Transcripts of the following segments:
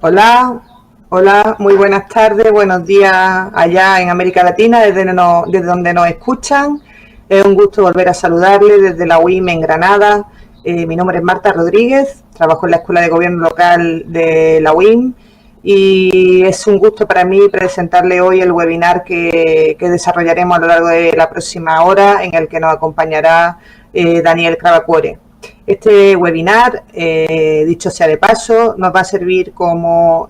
Hola, hola, muy buenas tardes, buenos días allá en América Latina, desde donde nos escuchan. Es un gusto volver a saludarles desde la UIM en Granada. Mi nombre es Marta Rodríguez, trabajo en la Escuela de Gobierno Local de la UIM y es un gusto para mí presentarle hoy el webinar que desarrollaremos a lo largo de la próxima hora, en el que nos acompañará Daniel Cravacuore. Este webinar, dicho sea de paso, nos va a servir como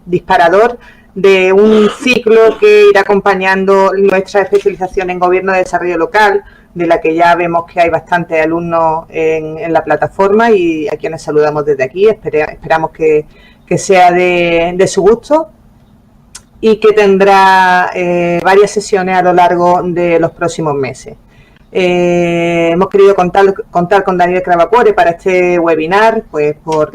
disparador de un ciclo que irá acompañando nuestra especialización en Gobierno de Desarrollo Local, de la que ya vemos que hay bastantes alumnos en la plataforma y a quienes saludamos desde aquí. Esperamos que sea de su gusto y que tendrá varias sesiones a lo largo de los próximos meses. Hemos querido contar con Daniel Cravacuore para este webinar, pues por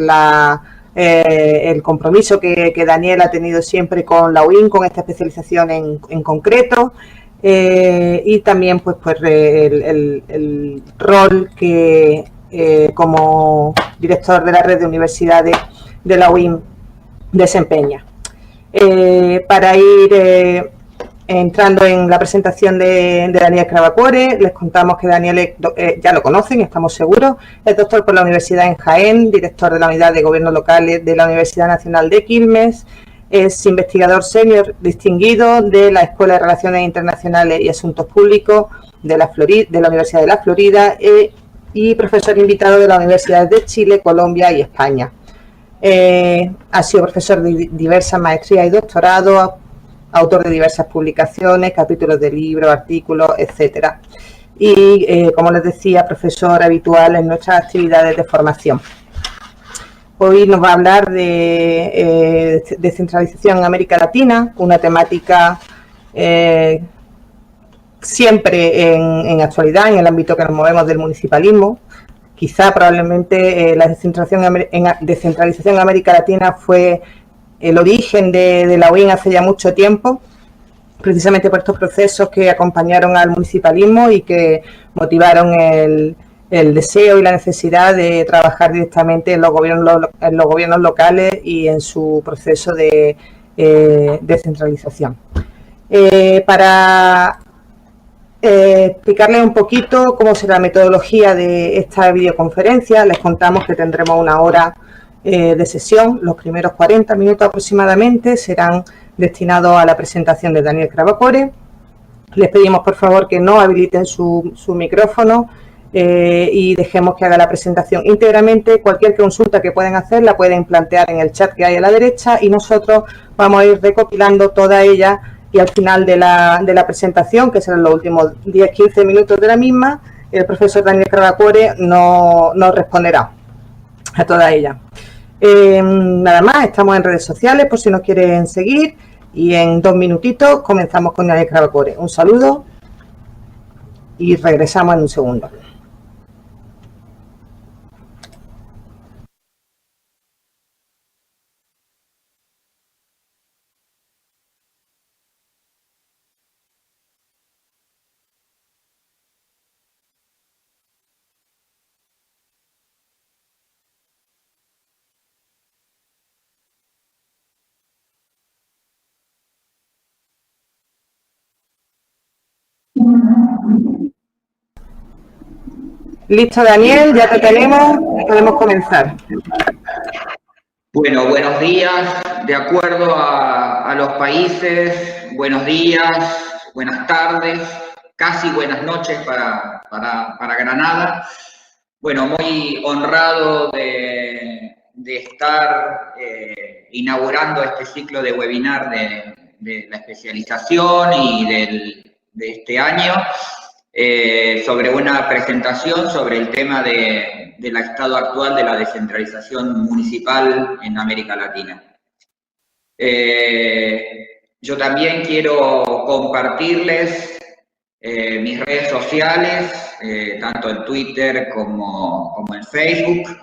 el compromiso que Daniel ha tenido siempre con la UIM, con esta especialización en concreto, y también pues el rol que como director de la red de universidades de la UIM desempeña. Para ir entrando en la presentación de Daniel Cravacuore, les contamos que Daniel ya lo conocen, estamos seguros, es doctor por la Universidad en Jaén, director de la Unidad de Gobiernos Locales de la Universidad Nacional de Quilmes, es investigador senior distinguido de la Escuela de Relaciones Internacionales y Asuntos Públicos de la Universidad de la Florida y profesor invitado de las universidades de Chile, Colombia y España. Ha sido profesor de diversas maestrías y doctorados, autor de diversas publicaciones, capítulos de libros, artículos, etcétera. Y, como les decía, profesor habitual en nuestras actividades de formación. Hoy nos va a hablar de descentralización en América Latina, una temática siempre en actualidad, en el ámbito que nos movemos del municipalismo. Quizá probablemente la descentralización en América Latina fue el origen de la UIM hace ya mucho tiempo, precisamente por estos procesos que acompañaron al municipalismo y que motivaron el deseo y la necesidad de trabajar directamente en los gobiernos locales y en su proceso de descentralización. Para explicarles un poquito cómo será la metodología de esta videoconferencia, les contamos que tendremos una hora de sesión. Los primeros 40 minutos aproximadamente serán destinados a la presentación de Daniel Cravacuore. Les pedimos por favor que no habiliten su micrófono y dejemos que haga la presentación íntegramente. Cualquier consulta que pueden hacer la pueden plantear en el chat que hay a la derecha y nosotros vamos a ir recopilando toda ella y al final de la presentación, que serán los últimos 10-15 minutos de la misma, el profesor Daniel Cravacuore nos responderá a toda ella. Nada más, estamos en redes sociales por si nos quieren seguir y en 2 minutitos comenzamos con Daniel Cravacuore. Un saludo y regresamos en un segundo. Listo, Daniel, ya te tenemos, podemos comenzar. Bueno, buenos días. De acuerdo a los países, buenos días, buenas tardes, casi buenas noches para Granada. Bueno, muy honrado de estar inaugurando este ciclo de webinar de la especialización y de este año. Sobre una presentación sobre el tema del estado actual de la descentralización municipal en América Latina. Yo también quiero compartirles mis redes sociales, tanto en Twitter como en Facebook,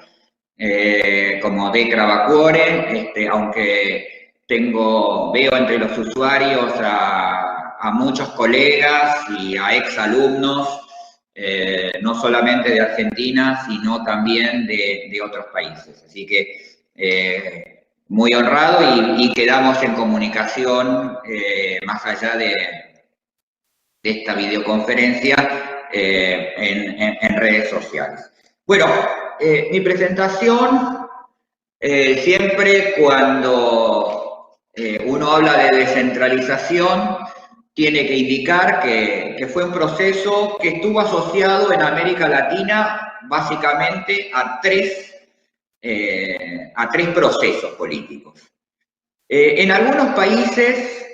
como de Cravacuore, aunque veo entre los usuarios a muchos colegas y a exalumnos, no solamente de Argentina, sino también de otros países. Así que muy honrado y quedamos en comunicación más allá de esta videoconferencia en redes sociales. Bueno, mi presentación, siempre cuando uno habla de descentralización, tiene que indicar que fue un proceso que estuvo asociado en América Latina básicamente a tres procesos políticos. En algunos países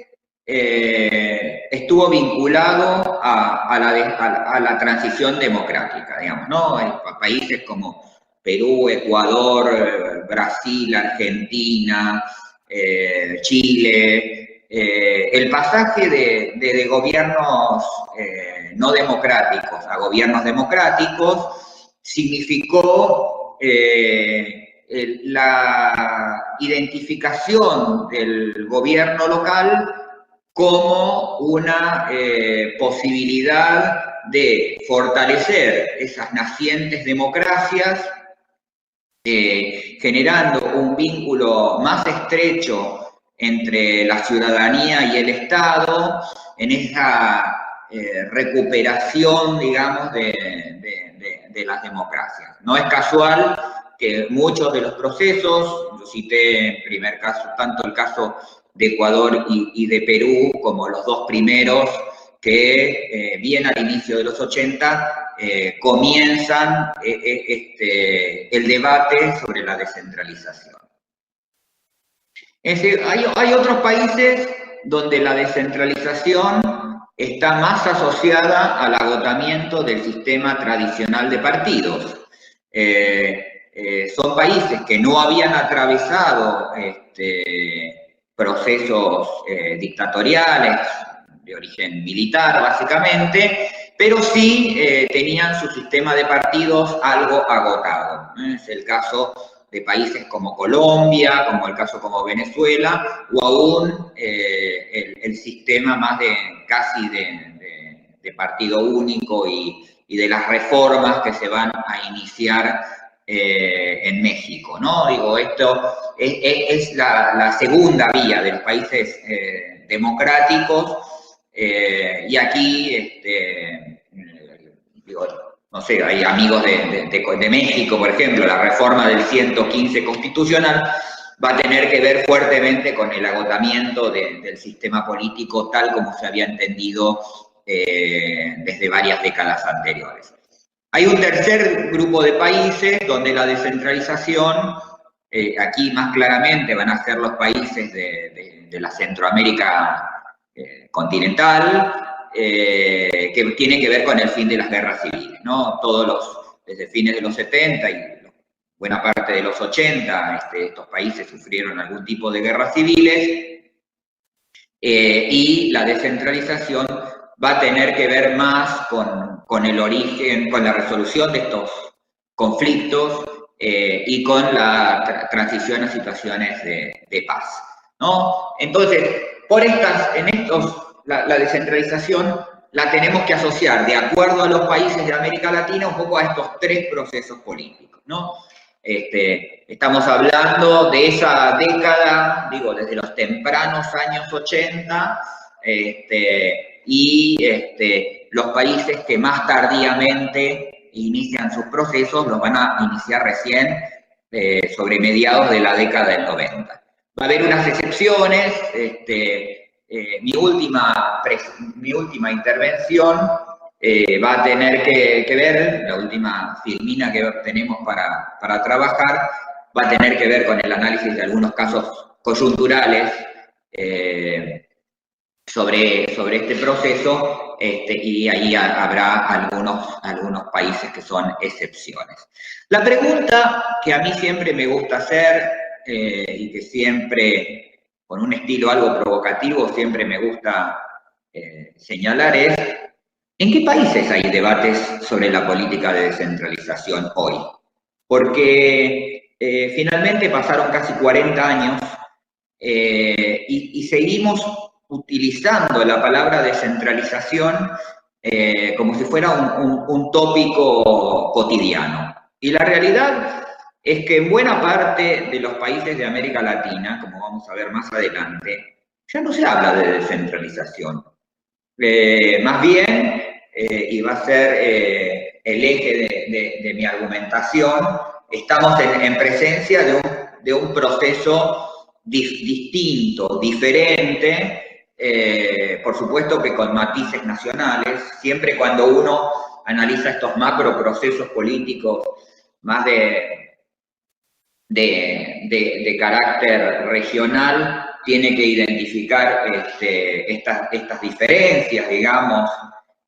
estuvo vinculado a la transición democrática, digamos, ¿no? Países como Perú, Ecuador, Brasil, Argentina, Chile. El pasaje de gobiernos no democráticos a gobiernos democráticos significó la identificación del gobierno local como una posibilidad de fortalecer esas nacientes democracias, generando un vínculo más estrecho entre la ciudadanía y el Estado, en esa recuperación, digamos, de las democracias. No es casual que muchos de los procesos, yo cité en primer caso, tanto el caso de Ecuador y de Perú, como los dos primeros, que bien al inicio de los 80 comienzan el debate sobre la descentralización. Es decir, hay otros países donde la descentralización está más asociada al agotamiento del sistema tradicional de partidos. Son países que no habían atravesado procesos dictatoriales de origen militar, básicamente, pero sí tenían su sistema de partidos algo agotado. Es el caso de países como Colombia, como el caso como Venezuela, o aún el sistema más casi de partido único y de las reformas que se van a iniciar en México, ¿no? Digo, esto es la segunda vía de los países democráticos, y aquí, digo, no sé, hay amigos de México, por ejemplo, la reforma del 115 constitucional va a tener que ver fuertemente con el agotamiento del sistema político tal como se había entendido desde varias décadas anteriores. Hay un tercer grupo de países donde la descentralización, aquí más claramente van a ser los países de la Centroamérica continental, que tiene que ver con el fin de las guerras civiles, ¿no? Desde fines de los 70 y buena parte de los 80, estos países sufrieron algún tipo de guerras civiles, y la descentralización va a tener que ver más con el origen, con la resolución de estos conflictos y con la transición a situaciones de paz, ¿no? Entonces, la descentralización la tenemos que asociar, de acuerdo a los países de América Latina, un poco a estos tres procesos políticos, ¿no? Estamos hablando de esa década, digo, desde los tempranos años 80, y los países que más tardíamente inician sus procesos los van a iniciar recién sobre mediados de la década del 90. Va a haber unas excepciones. Mi última intervención va a tener que ver, la última filmina que tenemos para trabajar, va a tener que ver con el análisis de algunos casos coyunturales sobre este proceso, y ahí habrá algunos países que son excepciones. La pregunta que a mí siempre me gusta hacer, y que siempre, con un estilo algo provocativo, siempre me gusta señalar es, ¿en qué países hay debates sobre la política de descentralización hoy? Porque finalmente pasaron casi 40 años y seguimos utilizando la palabra descentralización como si fuera un tópico cotidiano. Y la realidad es que en buena parte de los países de América Latina, como vamos a ver más adelante, ya no se habla de descentralización. Más bien, y va a ser el eje de mi argumentación, estamos en presencia de un proceso distinto, diferente, por supuesto que con matices nacionales, siempre cuando uno analiza estos macro procesos políticos más de carácter regional, tiene que identificar estas diferencias, digamos,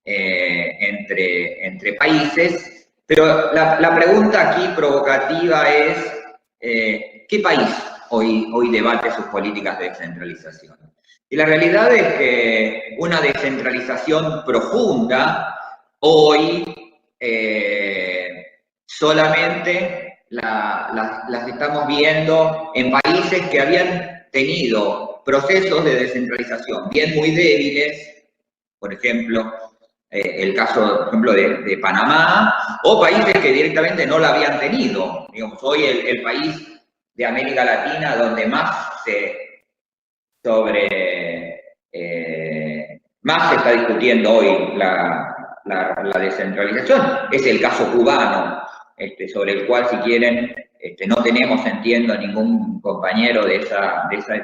entre países, pero la pregunta aquí provocativa es, ¿qué país hoy debate sus políticas de descentralización? Y la realidad es que una descentralización profunda hoy solamente las estamos viendo en países que habían tenido procesos de descentralización bien muy débiles, por ejemplo, el caso, por ejemplo, de Panamá, o países que directamente no la habían tenido. Digamos, hoy el país de América Latina donde más más se está discutiendo hoy la descentralización es el caso cubano, sobre el cual, si quieren, no tenemos, entiendo, ningún compañero de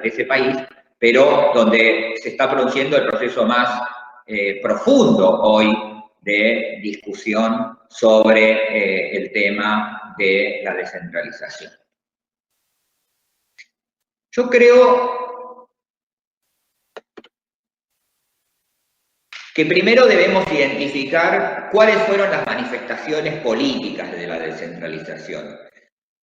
ese país, pero donde se está produciendo el proceso más profundo hoy de discusión sobre el tema de la descentralización. Yo creo que primero debemos identificar cuáles fueron las manifestaciones políticas de la descentralización.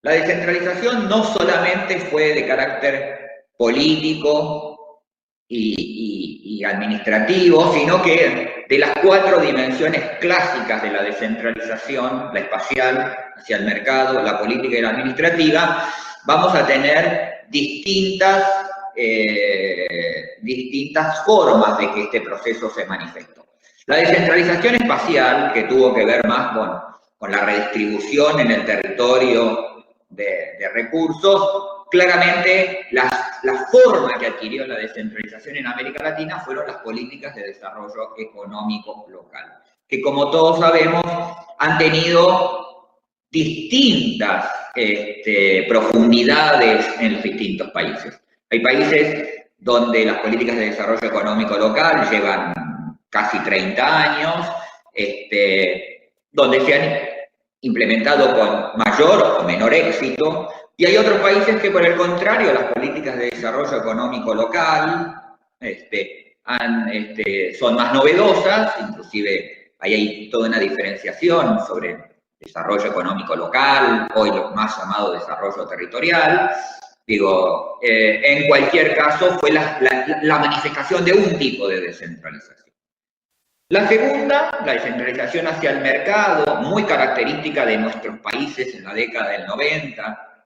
La descentralización no solamente fue de carácter político y administrativo, sino que de las 4 dimensiones clásicas de la descentralización, la espacial, hacia el mercado, la política y la administrativa, vamos a tener distintas formas de que este proceso se manifestó. La descentralización espacial, que tuvo que ver más con la redistribución en el territorio de recursos, claramente la forma que adquirió la descentralización en América Latina fueron las políticas de desarrollo económico local, que como todos sabemos han tenido distintas profundidades en los distintos países. Hay países donde las políticas de desarrollo económico local llevan casi 30 años, donde se han implementado con mayor o menor éxito, y hay otros países que, por el contrario, las políticas de desarrollo económico local son más novedosas, inclusive ahí hay toda una diferenciación sobre desarrollo económico local, hoy lo más llamado desarrollo territorial. Digo, en cualquier caso fue la manifestación de un tipo de descentralización. La segunda, la descentralización hacia el mercado, muy característica de nuestros países en la década del 90,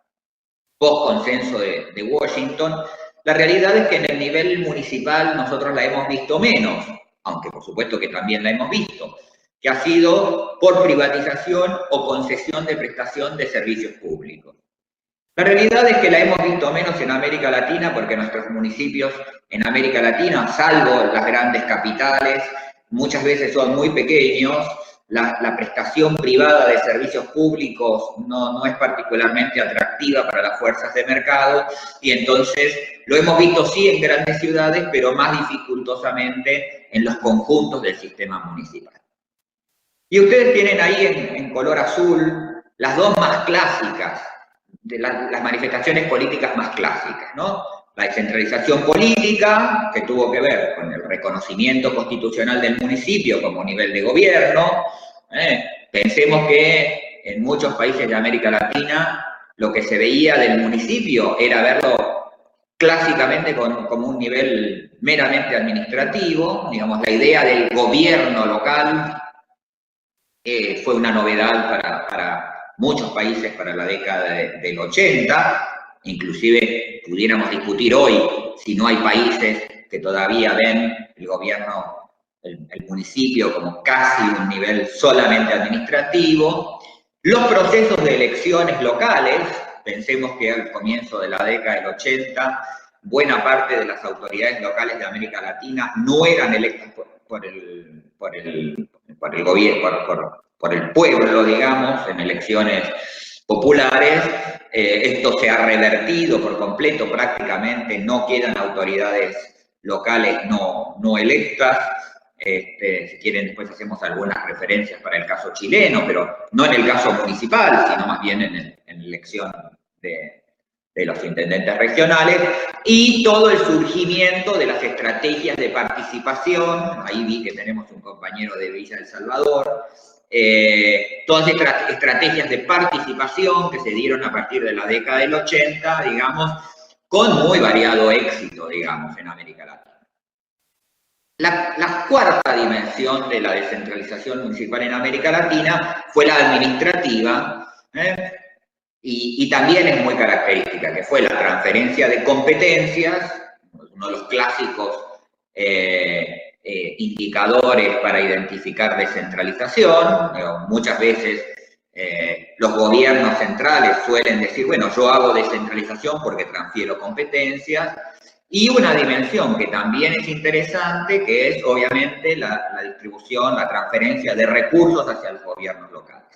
post-consenso de Washington. La realidad es que en el nivel municipal nosotros la hemos visto menos, aunque por supuesto que también la hemos visto, que ha sido por privatización o concesión de prestación de servicios públicos. La realidad es que la hemos visto menos en América Latina porque nuestros municipios en América Latina, salvo las grandes capitales, muchas veces son muy pequeños. La prestación privada de servicios públicos no es particularmente atractiva para las fuerzas de mercado y entonces lo hemos visto sí en grandes ciudades, pero más dificultosamente en los conjuntos del sistema municipal. Y ustedes tienen ahí en color azul las dos más clásicas, de las manifestaciones políticas más clásicas, ¿no? La descentralización política, que tuvo que ver con el reconocimiento constitucional del municipio como nivel de gobierno. Pensemos que en muchos países de América Latina lo que se veía del municipio era verlo clásicamente como un nivel meramente administrativo. Digamos, la idea del gobierno local fue una novedad para muchos países para la década del 80, inclusive pudiéramos discutir hoy si no hay países que todavía ven el gobierno, el municipio como casi un nivel solamente administrativo, Los procesos de elecciones locales, pensemos que al comienzo de la década del 80, buena parte de las autoridades locales de América Latina no eran electas por el gobierno, por el pueblo, digamos, en elecciones populares. Esto se ha revertido por completo, prácticamente no quedan autoridades locales no electas. Si quieren, después hacemos algunas referencias para el caso chileno, pero no en el caso municipal, sino más bien en elección de los intendentes regionales, y todo el surgimiento de las estrategias de participación. Ahí vi que tenemos un compañero de Villa El Salvador. Todas estas estrategias de participación que se dieron a partir de la década del 80, digamos, con muy variado éxito, digamos, en América Latina. La cuarta dimensión de la descentralización municipal en América Latina fue la administrativa, y también es muy característica, que fue la transferencia de competencias, uno de los clásicos indicadores para identificar descentralización. Muchas veces los gobiernos centrales suelen decir, bueno, yo hago descentralización porque transfiero competencias. Y una dimensión que también es interesante, que es obviamente la distribución, la transferencia de recursos hacia los gobiernos locales.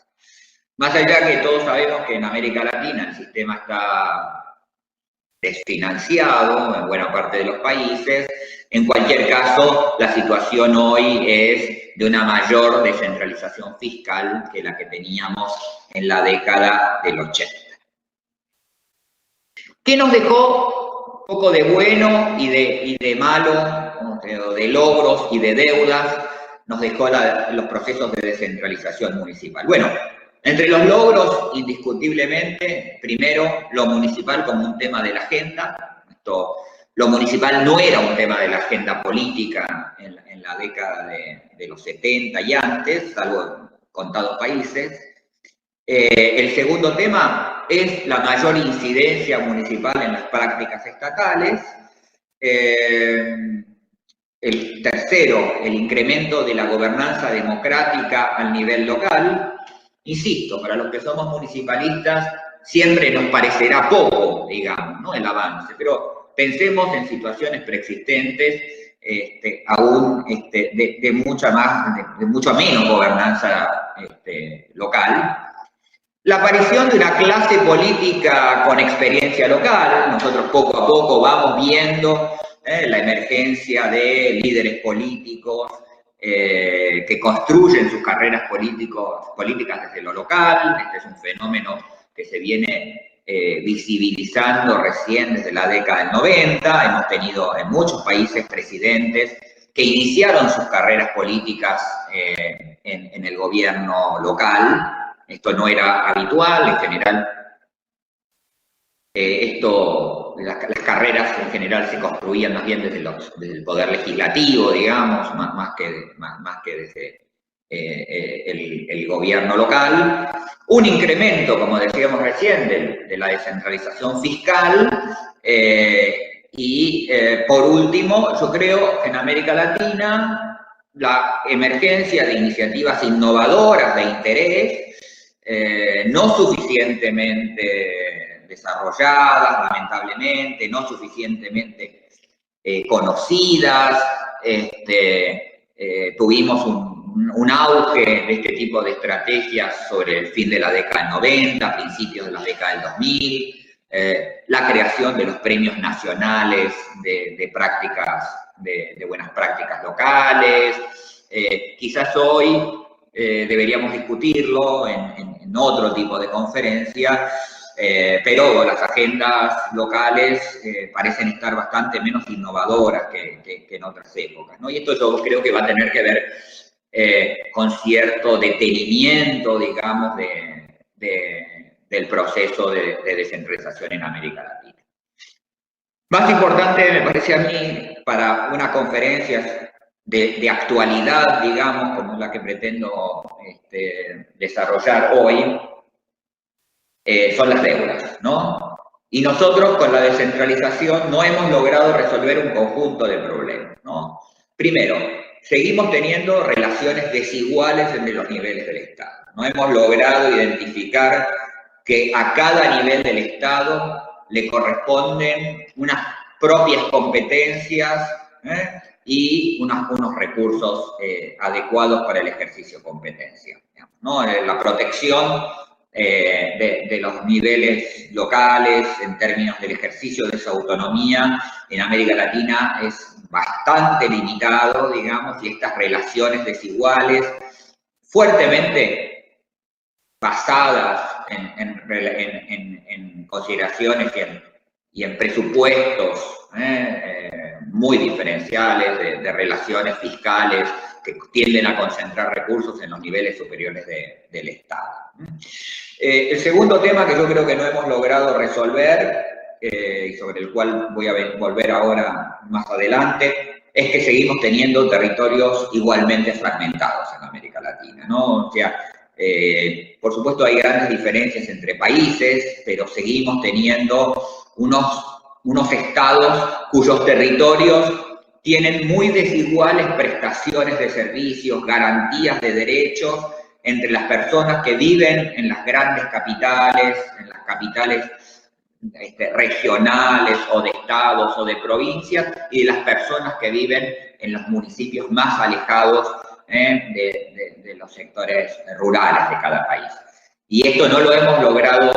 Más allá que todos sabemos que en América Latina el sistema está desfinanciado en buena parte de los países, en cualquier caso la situación hoy es de una mayor descentralización fiscal que la que teníamos en la década del 80. ¿Qué nos dejó? Un poco de bueno y de malo, de logros y de deudas, nos dejó los procesos de descentralización municipal. Bueno, entre los logros, indiscutiblemente, primero, lo municipal como un tema de la agenda. Lo municipal no era un tema de la agenda política en la década de los 70 y antes, salvo en contados países. El segundo tema es la mayor incidencia municipal en las prácticas estatales. El tercero, el incremento de la gobernanza democrática al nivel local. Insisto, para los que somos municipalistas siempre nos parecerá poco, digamos, ¿no?, el avance, pero pensemos en situaciones preexistentes aún de mucha menos gobernanza local. La aparición de una clase política con experiencia local. Nosotros poco a poco vamos viendo la emergencia de líderes políticos que construyen sus carreras políticas desde lo local. Este es un fenómeno que se viene visibilizando recién desde la década del 90. Hemos tenido en muchos países presidentes que iniciaron sus carreras políticas en el gobierno local. Esto no era habitual, en general. Las carreras en general se construían más bien desde el poder legislativo, digamos, más que desde el gobierno local. Un incremento, como decíamos recién, de la descentralización fiscal. Por último, yo creo que en América Latina la emergencia de iniciativas innovadoras de interés, no suficientemente desarrolladas, lamentablemente, no suficientemente conocidas. Tuvimos un auge de este tipo de estrategias sobre el fin de la década del 90, principios de la década del 2000, la creación de los premios nacionales de buenas prácticas locales. Quizás hoy deberíamos discutirlo en otro tipo de conferencia, pero las agendas locales parecen estar bastante menos innovadoras que en otras épocas, ¿no? Y esto yo creo que va a tener que ver con cierto detenimiento, digamos, del proceso de descentralización en América Latina. Más importante, me parece a mí, para una conferencia de actualidad, digamos, como la que pretendo desarrollar hoy, son las deudas, ¿no? Y nosotros con la descentralización no hemos logrado resolver un conjunto de problemas, ¿no? Primero, seguimos teniendo relaciones desiguales entre los niveles del Estado. No hemos logrado identificar que a cada nivel del Estado le corresponden unas propias competencias y unos recursos adecuados para el ejercicio de competencia, ¿no? La protección de los niveles locales en términos del ejercicio de esa autonomía en América Latina es bastante limitado, digamos, y estas relaciones desiguales fuertemente basadas en consideraciones y en presupuestos muy diferenciales de relaciones fiscales que tienden a concentrar recursos en los niveles superiores del Estado. El segundo tema que yo creo que no hemos logrado resolver, y sobre el cual voy a volver ahora más adelante, es que seguimos teniendo territorios igualmente fragmentados en América Latina, ¿no? O sea, por supuesto hay grandes diferencias entre países, pero seguimos teniendo unos estados cuyos territorios tienen muy desiguales prestaciones de servicios, garantías de derechos entre las personas que viven en las grandes capitales, en las capitales regionales o de estados o de provincias, y de las personas que viven en los municipios más alejados de los sectores rurales de cada país. Y esto no lo hemos logrado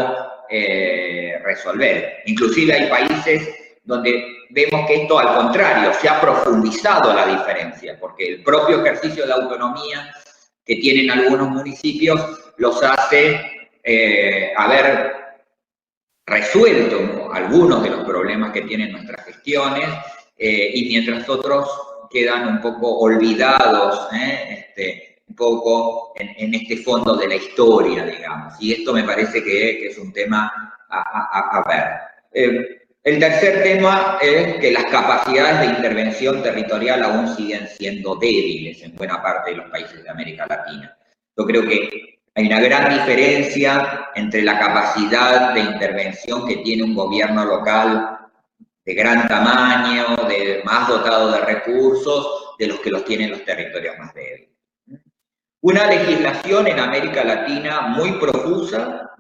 resolver. Inclusive hay países donde vemos que esto, al contrario, se ha profundizado la diferencia, porque el propio ejercicio de autonomía que tienen algunos municipios los hace haber resuelto algunos de los problemas que tienen nuestras gestiones, y mientras otros quedan un poco olvidados, un poco en este fondo de la historia, digamos. Y esto me parece que es un tema a ver. El tercer tema es que las capacidades de intervención territorial aún siguen siendo débiles en buena parte de los países de América Latina. Yo creo que hay una gran diferencia entre la capacidad de intervención que tiene un gobierno local de gran tamaño, más dotado de recursos, de los que los tienen los territorios más débiles. Una legislación en América Latina muy profusa.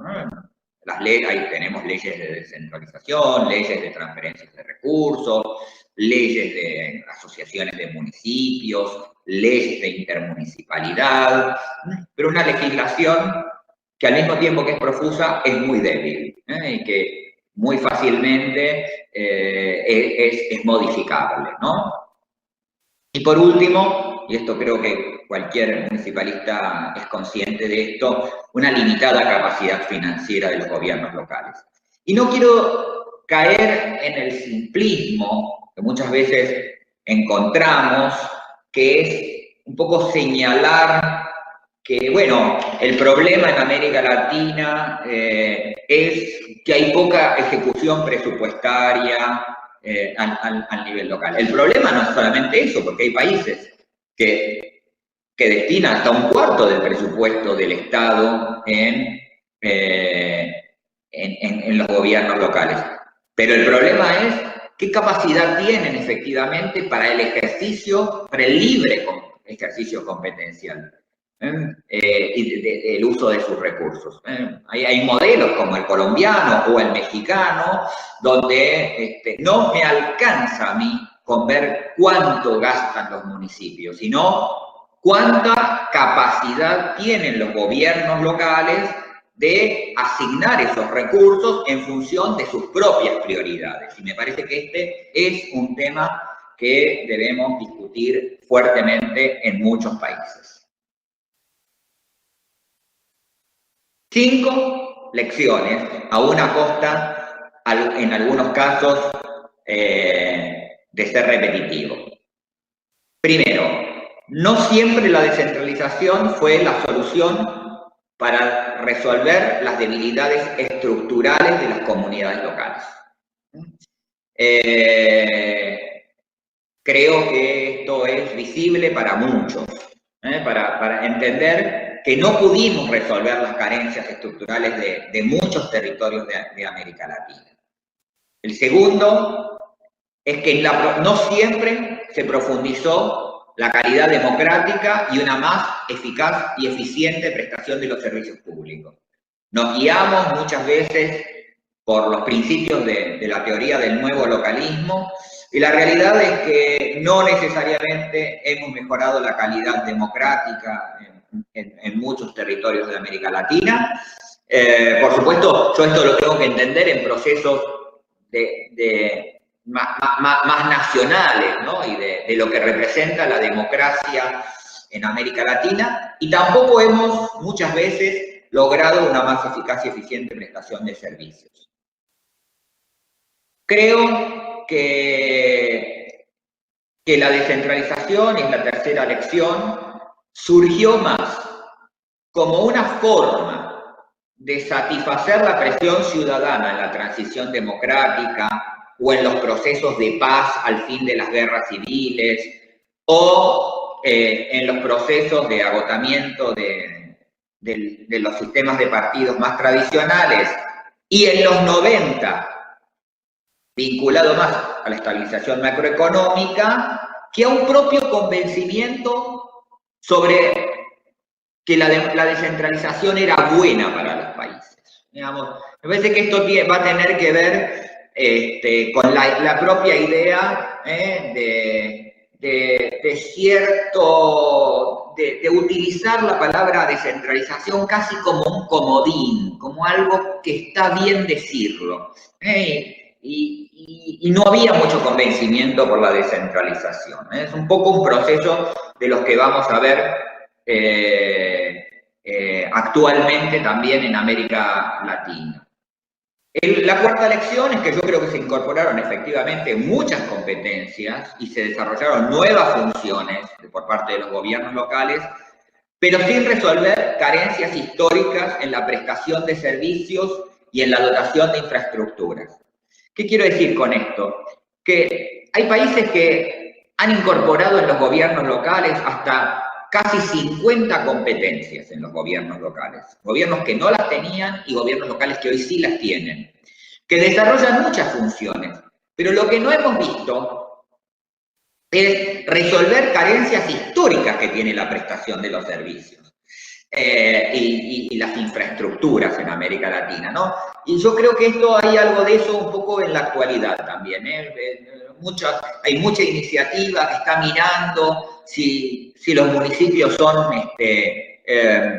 Ahí tenemos leyes de descentralización, leyes de transferencias de recursos, leyes de asociaciones de municipios, leyes de intermunicipalidad, pero una legislación que al mismo tiempo que es profusa es muy débil, y que muy fácilmente es modificable, ¿no? Y por último, y esto creo que cualquier municipalista es consciente de esto, una limitada capacidad financiera de los gobiernos locales. Y no quiero caer en el simplismo que muchas veces encontramos, que es un poco señalar que, bueno, el problema en América Latina es que hay poca ejecución presupuestaria al nivel local. El problema no es solamente eso, porque hay países que destinan hasta un cuarto del presupuesto del Estado en los gobiernos locales. Pero el problema es qué capacidad tienen efectivamente para el libre ejercicio competencial. Y el uso de sus recursos. Hay modelos como el colombiano o el mexicano, donde no me alcanza a mí con ver cuánto gastan los municipios, sino cuánta capacidad tienen los gobiernos locales de asignar esos recursos en función de sus propias prioridades. Y me parece que este es un tema que debemos discutir fuertemente en muchos países. 5 lecciones, a una costa, en algunos casos, de ser repetitivo. Primero, no siempre la descentralización fue la solución para resolver las debilidades estructurales de las comunidades locales. Creo que esto es visible para muchos, para entender que no pudimos resolver las carencias estructurales de muchos territorios de América Latina. El segundo es que no siempre se profundizó la calidad democrática y una más eficaz y eficiente prestación de los servicios públicos. Nos guiamos muchas veces por los principios de la teoría del nuevo localismo, y la realidad es que no necesariamente hemos mejorado la calidad democrática en muchos territorios de América Latina. Por supuesto, yo esto lo tengo que entender en procesos más nacionales, ¿no? Y de lo que representa la democracia en América Latina, y tampoco hemos muchas veces logrado una más eficaz y eficiente prestación de servicios. Creo que la descentralización, y es la tercera lección, surgió más como una forma de satisfacer la presión ciudadana en la transición democrática o en los procesos de paz al fin de las guerras civiles, o en los procesos de agotamiento de los sistemas de partidos más tradicionales, y en los 90, vinculado más a la estabilización macroeconómica, que a un propio convencimiento sobre que la descentralización era buena para los países. Digamos, me parece que esto va a tener que ver con la propia idea de utilizar la palabra descentralización casi como un comodín, como algo que está bien decirlo. Y no había mucho convencimiento por la descentralización. Es un poco un proceso de los que vamos a ver actualmente también en América Latina. La cuarta lección es que yo creo que se incorporaron efectivamente muchas competencias y se desarrollaron nuevas funciones por parte de los gobiernos locales, pero sin resolver carencias históricas en la prestación de servicios y en la dotación de infraestructuras. ¿Qué quiero decir con esto? Que hay países que han incorporado en los gobiernos locales hasta casi 50 competencias en los gobiernos locales. Gobiernos que no las tenían y gobiernos locales que hoy sí las tienen, que desarrollan muchas funciones. Pero lo que no hemos visto es resolver carencias históricas que tiene la prestación de los servicios y las infraestructuras en América Latina, ¿no? Y yo creo que esto hay algo de eso un poco en la actualidad también, hay mucha iniciativa que está mirando si los municipios son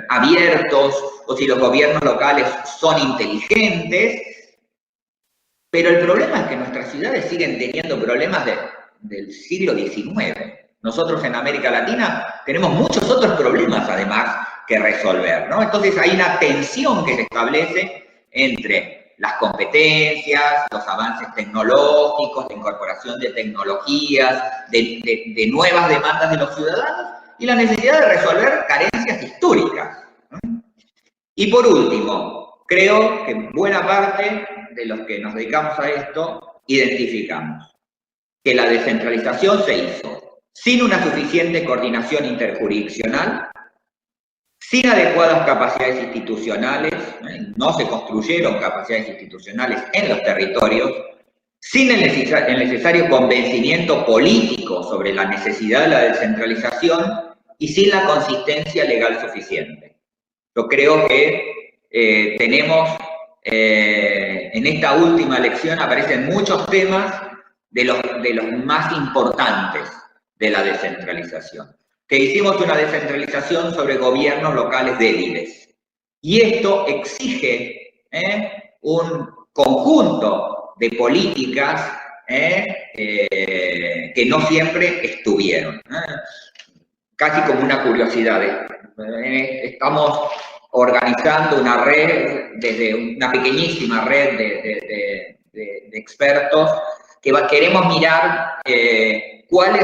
abiertos o si los gobiernos locales son inteligentes, pero el problema es que nuestras ciudades siguen teniendo problemas del siglo XIX. Nosotros en América Latina tenemos muchos otros problemas además que resolver, ¿no? Entonces hay una tensión que se establece entre las competencias, los avances tecnológicos, la incorporación de tecnologías, de nuevas demandas de los ciudadanos y la necesidad de resolver carencias históricas. Y por último, creo que buena parte de los que nos dedicamos a esto identificamos que la descentralización se hizo sin una suficiente coordinación interjurisdiccional, sin adecuadas capacidades institucionales, no se construyeron capacidades institucionales en los territorios, sin el necesario convencimiento político sobre la necesidad de la descentralización y sin la consistencia legal suficiente. Yo creo que tenemos, en esta última lección aparecen muchos temas de los más importantes de la descentralización. Que hicimos una descentralización sobre gobiernos locales débiles. Y esto exige un conjunto de políticas que no siempre estuvieron. Casi como una curiosidad. Estamos organizando una red, desde una pequeñísima red de expertos, que queremos mirar cuál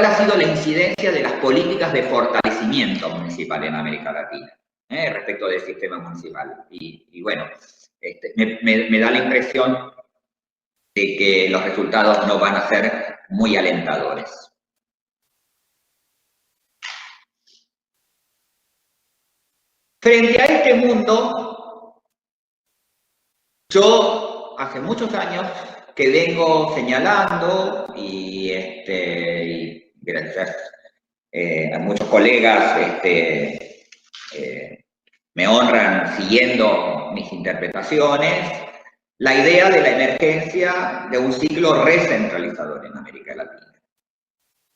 ha sido la incidencia de las políticas de fortalecimiento municipal en América Latina respecto del sistema municipal. Y bueno, me da la impresión de que los resultados no van a ser muy alentadores. Frente a este mundo, yo hace muchos años que vengo señalando y gracias. A muchos colegas me honran siguiendo mis interpretaciones, la idea de la emergencia de un ciclo recentralizador en América Latina.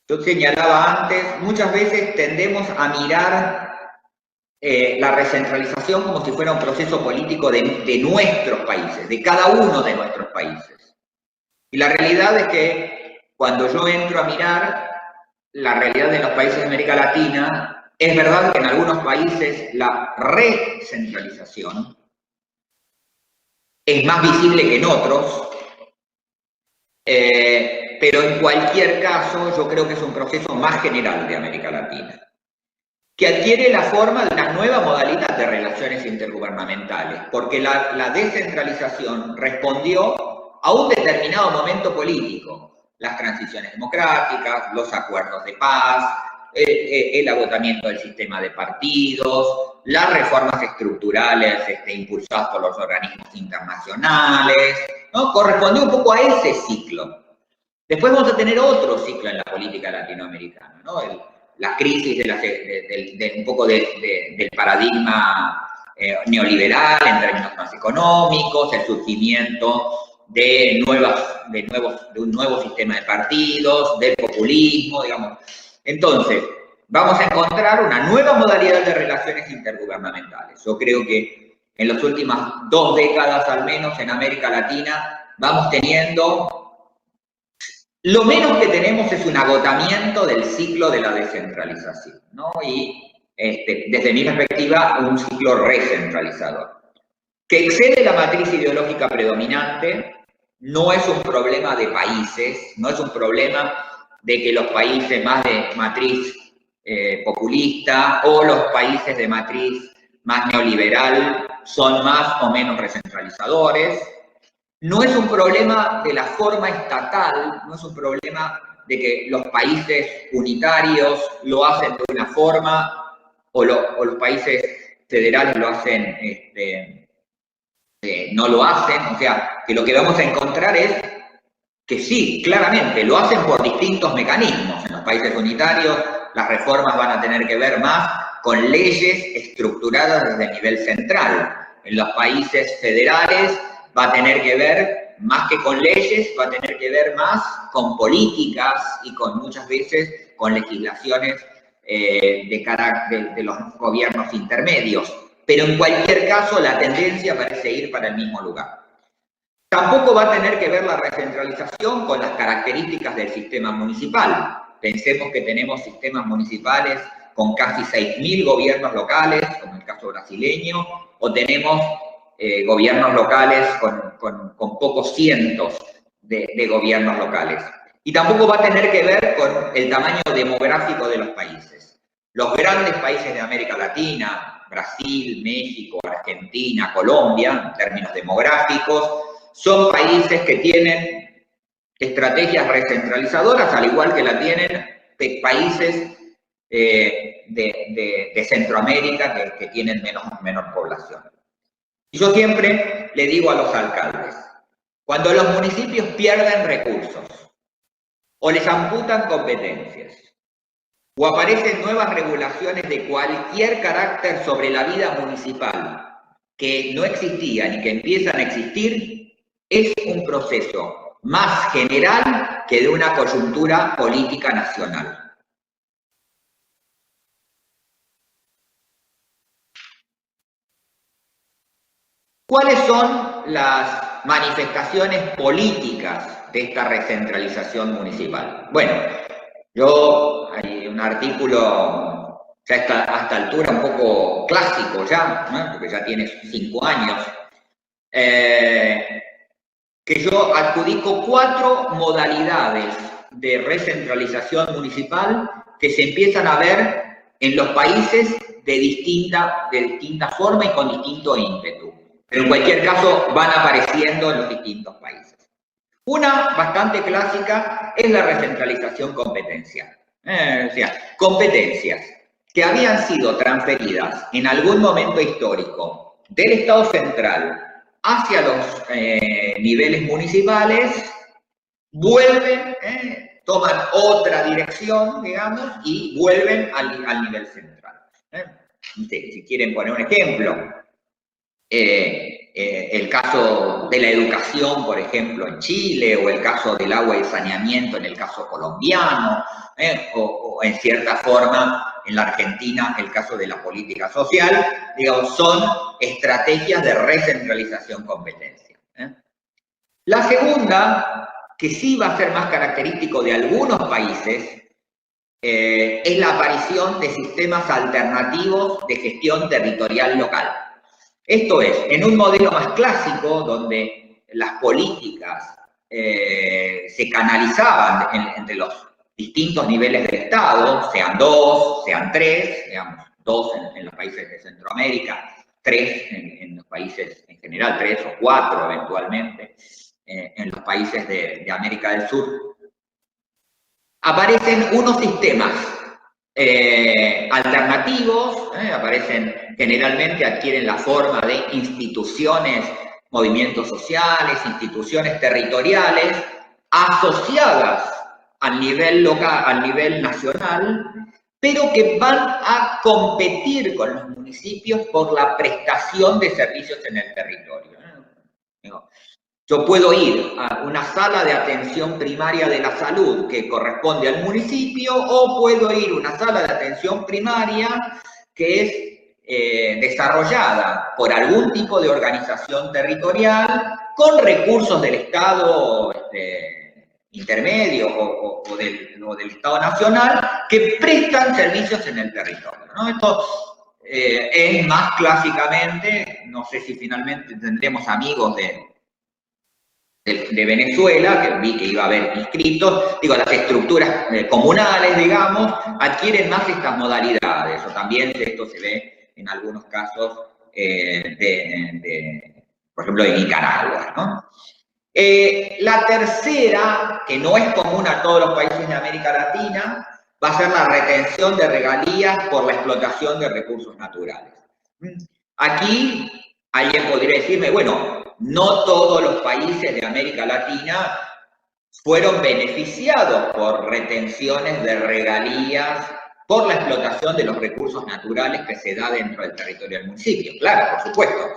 Yo señalaba antes, muchas veces tendemos a mirar la recentralización como si fuera un proceso político de nuestros países, de cada uno de nuestros países. Y la realidad es que cuando yo entro a mirar la realidad de los países de América Latina, es verdad que en algunos países la recentralización es más visible que en otros, pero en cualquier caso yo creo que es un proceso más general de América Latina, que adquiere la forma de una nueva modalidad de relaciones intergubernamentales, porque la descentralización respondió a un determinado momento político, las transiciones democráticas, los acuerdos de paz, el agotamiento del sistema de partidos, las reformas estructurales impulsadas por los organismos internacionales, ¿no? Correspondió un poco a ese ciclo. Después vamos a tener otro ciclo en la política latinoamericana, ¿no? La crisis un poco del paradigma neoliberal en términos más económicos, el surgimiento de un nuevo sistema de partidos, del populismo, digamos. Entonces, vamos a encontrar una nueva modalidad de relaciones intergubernamentales. Yo creo que en las últimas 2 décadas, al menos, en América Latina, vamos teniendo... Lo menos que tenemos es un agotamiento del ciclo de la descentralización, ¿no? Y desde mi perspectiva, un ciclo recentralizador, que excede la matriz ideológica predominante. No es un problema de países, no es un problema de que los países más de matriz populista o los países de matriz más neoliberal son más o menos recentralizadores. No es un problema de la forma estatal, no es un problema de que los países unitarios lo hacen de una forma o los países federales lo hacen, no lo hacen. O sea, que lo que vamos a encontrar es que sí, claramente, lo hacen por distintos mecanismos. En los países unitarios las reformas van a tener que ver más con leyes estructuradas desde el nivel central. En los países federales va a tener que ver, más que con leyes, va a tener que ver más con políticas y con muchas veces con legislaciones de los gobiernos intermedios. Pero en cualquier caso la tendencia parece ir para el mismo lugar. Tampoco va a tener que ver la recentralización con las características del sistema municipal. Pensemos que tenemos sistemas municipales con casi 6.000 gobiernos locales, como el caso brasileño, o tenemos gobiernos locales con pocos cientos de gobiernos locales. Y tampoco va a tener que ver con el tamaño demográfico de los países. Los grandes países de América Latina, Brasil, México, Argentina, Colombia, en términos demográficos, son países que tienen estrategias recentralizadoras, al igual que la tienen países de Centroamérica que tienen menor población. Y yo siempre le digo a los alcaldes, cuando los municipios pierden recursos, o les amputan competencias, o aparecen nuevas regulaciones de cualquier carácter sobre la vida municipal que no existían y que empiezan a existir, es un proceso más general que de una coyuntura política nacional. ¿Cuáles son las manifestaciones políticas de esta recentralización municipal? Bueno, hay un artículo ya a esta altura un poco clásico ya, ¿no? Porque ya tiene 5 años, que yo adjudico 4 modalidades de recentralización municipal que se empiezan a ver en los países de distinta forma y con distinto ímpetu. Pero en cualquier caso van apareciendo en los distintos países. Una bastante clásica es la recentralización competencial. O sea, competencias que habían sido transferidas en algún momento histórico del Estado central hacia los niveles municipales, vuelven, toman otra dirección, digamos, y vuelven al nivel central. Si quieren poner un ejemplo, el caso de la educación, por ejemplo, en Chile, o el caso del agua y saneamiento en el caso colombiano, o en cierta forma en la Argentina el caso de la política social, digamos, son estrategias de recentralización competencia. La segunda, que sí va a ser más característico de algunos países, es la aparición de sistemas alternativos de gestión territorial local. Esto es, en un modelo más clásico, donde las políticas se canalizaban entre los distintos niveles del Estado, sean 2, sean 3, digamos, 2 en los países de Centroamérica, 3 en los países en general, 3 o 4 eventualmente, en los países de América del Sur, aparecen unos sistemas alternativos, generalmente adquieren la forma de instituciones, movimientos sociales, instituciones territoriales, asociadas al nivel local, al nivel nacional, pero que van a competir con los municipios por la prestación de servicios en el territorio. Yo puedo ir a una sala de atención primaria de la salud que corresponde al municipio, o puedo ir a una sala de atención primaria que es desarrollada por algún tipo de organización territorial con recursos del Estado intermedio o del Estado nacional, que prestan servicios en el territorio, ¿no? Esto es más clásicamente, no sé si finalmente tendremos amigos de Venezuela, que vi que iba a haber inscritos, digo, las estructuras comunales, digamos, adquieren más estas modalidades, o también esto se ve en algunos casos, por ejemplo, de Nicaragua, ¿no? La tercera, que no es común a todos los países de América Latina, va a ser la retención de regalías por la explotación de recursos naturales. Aquí alguien podría decirme, bueno, no todos los países de América Latina fueron beneficiados por retenciones de regalías por la explotación de los recursos naturales que se da dentro del territorio del municipio. Claro, por supuesto.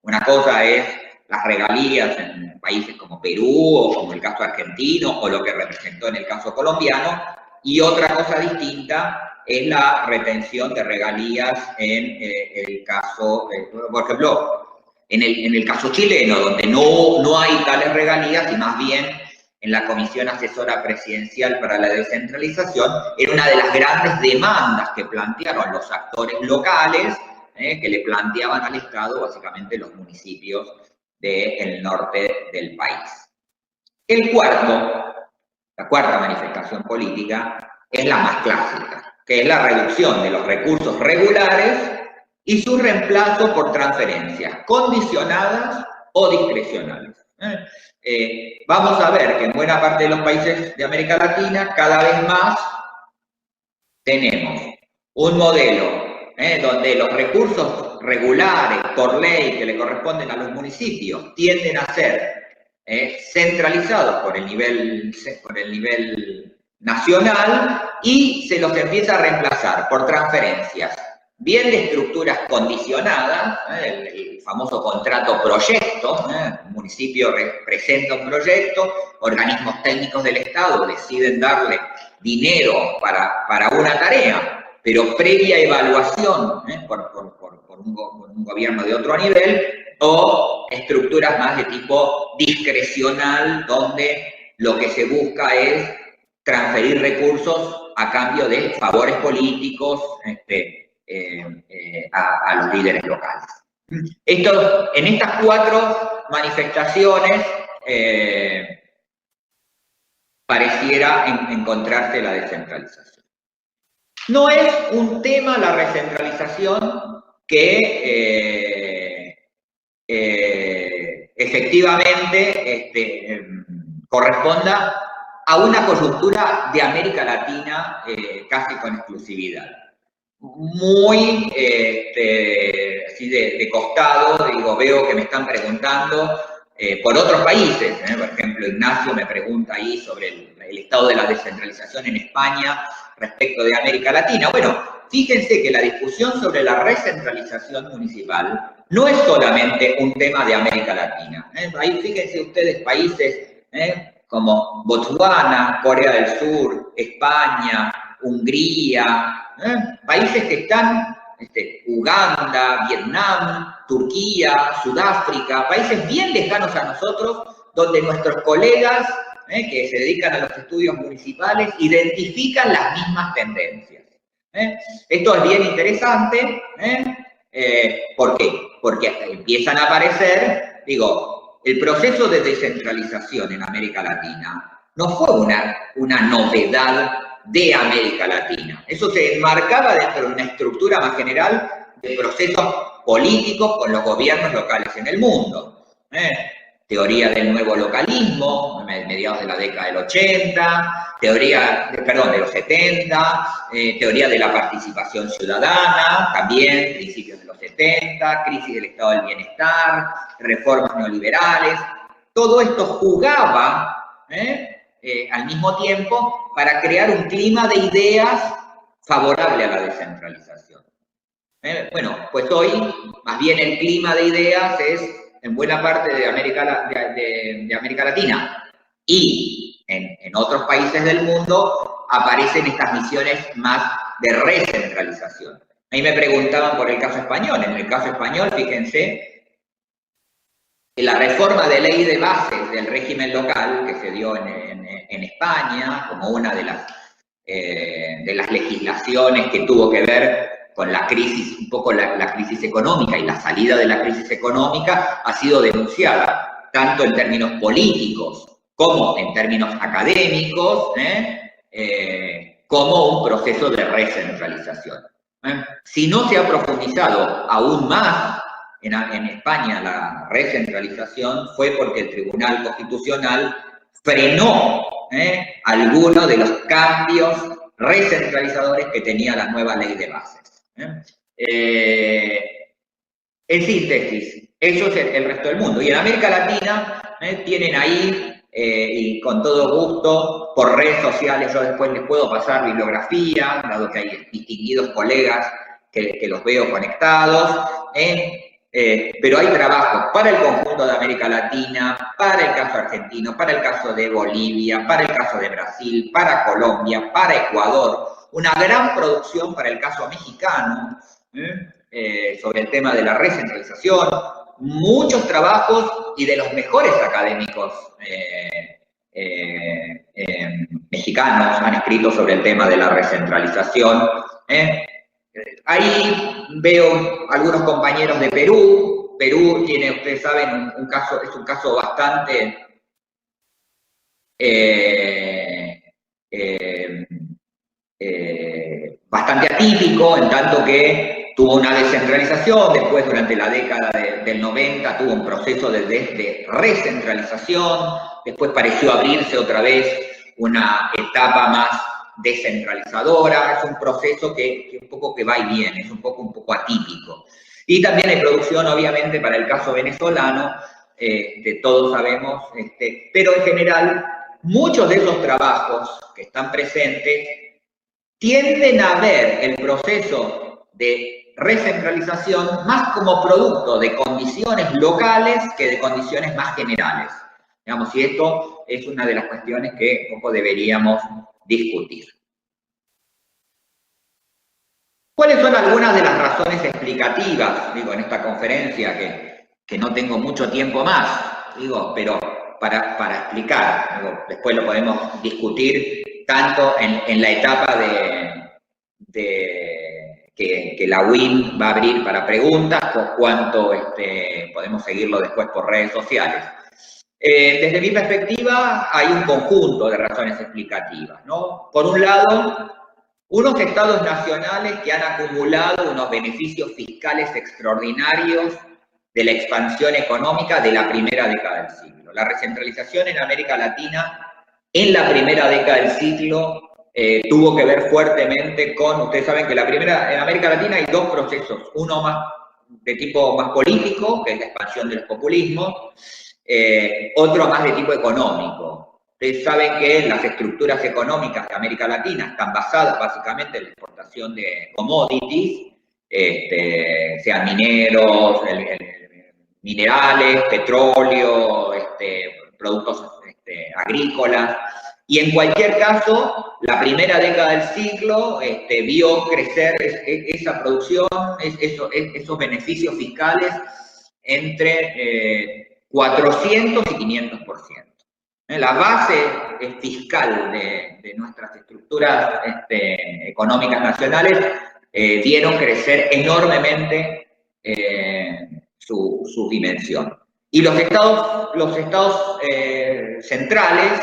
Una cosa es las regalías en países como Perú, o como el caso argentino, o lo que representó en el caso colombiano, y otra cosa distinta es la retención de regalías en el caso, por ejemplo, en el caso chileno, donde no hay tales regalías, y más bien en la Comisión Asesora Presidencial para la Descentralización, era una de las grandes demandas que plantearon los actores locales, que le planteaban al Estado básicamente los municipios del norte del país. La cuarta manifestación política es la más clásica, que es la reducción de los recursos regulares y su reemplazo por transferencias condicionadas o discrecionales. Vamos a ver que en buena parte de los países de América Latina cada vez más tenemos un modelo donde los recursos regulares por ley que le corresponden a los municipios tienden a ser centralizados por el nivel nacional, y se los empieza a reemplazar por transferencias, bien de estructuras condicionadas, el famoso contrato proyecto, un municipio presenta un proyecto, organismos técnicos del Estado deciden darle dinero para una tarea, pero previa evaluación por un gobierno de otro nivel, o estructuras más de tipo discrecional, donde lo que se busca es transferir recursos a cambio de favores políticos a los líderes locales. En estas 4 manifestaciones pareciera encontrarse la descentralización. No es un tema la recentralización que efectivamente corresponda a una coyuntura de América Latina casi con exclusividad. Muy así de costado, digo, veo que me están preguntando por otros países. Por ejemplo, Ignacio me pregunta ahí sobre el estado de la descentralización en España respecto de América Latina. Bueno, fíjense que la discusión sobre la recentralización municipal no es solamente un tema de América Latina. Ahí fíjense ustedes países como Botswana, Corea del Sur, España, Hungría, países que están, Uganda, Vietnam, Turquía, Sudáfrica, países bien lejanos a nosotros, donde nuestros colegas que se dedican a los estudios municipales identifican las mismas tendencias. Esto es bien interesante. ¿Por qué? Porque empiezan a aparecer, digo, el proceso de descentralización en América Latina no fue una novedad de América Latina. Eso se enmarcaba dentro de una estructura más general de procesos políticos con los gobiernos locales en el mundo. Teoría del nuevo localismo, mediados de la década del 80, de los 70, teoría de la participación ciudadana, también principios de los 70, crisis del estado del bienestar, reformas neoliberales. Todo esto jugaba al mismo tiempo para crear un clima de ideas favorable a la descentralización. Bueno, pues hoy más bien el clima de ideas es en buena parte de América Latina y en otros países del mundo aparecen estas misiones más de recentralización. Ahí me preguntaban por el caso español. En el caso español, fíjense, la reforma de ley de bases del régimen local que se dio en España como una de las legislaciones que tuvo que ver con la crisis, un poco la crisis económica y la salida de la crisis económica, ha sido denunciada tanto en términos políticos como en términos académicos, como un proceso de recentralización. Si no se ha profundizado aún más en España la recentralización, fue porque el Tribunal Constitucional frenó algunos de los cambios recentralizadores que tenía la nueva ley de bases. En síntesis, eso es el resto del mundo. Y en América Latina tienen ahí, y con todo gusto, por redes sociales, yo después les puedo pasar bibliografía, dado que hay distinguidos colegas que los veo conectados, pero hay trabajos para el conjunto de América Latina, para el caso argentino, para el caso de Bolivia, para el caso de Brasil, para Colombia, para Ecuador, una gran producción para el caso mexicano, sobre el tema de la recentralización, muchos trabajos y de los mejores académicos mexicanos han escrito sobre el tema de la recentralización. Ahí veo algunos compañeros de Perú. Perú tiene, ustedes saben, es un caso bastante bastante atípico, en tanto que tuvo una descentralización, después durante la década del 90 tuvo un proceso de recentralización, después pareció abrirse otra vez una etapa más descentralizadora. Es un proceso que un poco que va y viene, es un poco atípico. Y también hay producción, obviamente, para el caso venezolano, de todos sabemos, pero en general, muchos de esos trabajos que están presentes tienden a ver el proceso de recentralización más como producto de condiciones locales que de condiciones más generales. Digamos, y esto es una de las cuestiones que un poco deberíamos discutir. ¿Cuáles son algunas de las razones explicativas, digo, en esta conferencia, que no tengo mucho tiempo más, digo, pero para explicar, digo, después lo podemos discutir tanto en la etapa que la UIM va a abrir para preguntas, o cuanto podemos seguirlo después por redes sociales. Desde mi perspectiva, hay un conjunto de razones explicativas, ¿no? Por un lado, unos estados nacionales que han acumulado unos beneficios fiscales extraordinarios de la expansión económica de la primera década del siglo. La recentralización en América Latina en la primera década del siglo tuvo que ver fuertemente con, ustedes saben que en América Latina hay dos procesos, uno más de tipo más político, que es la expansión de los populismos, otro más de tipo económico. Ustedes saben que las estructuras económicas de América Latina están basadas básicamente en la exportación de commodities, sean mineros, minerales, petróleo, productos agrícolas. Y en cualquier caso, la primera década del siglo vio crecer esa producción, esos beneficios fiscales entre 400 y 500%. La base fiscal de nuestras estructuras económicas nacionales vieron crecer enormemente su dimensión. Y los estados centrales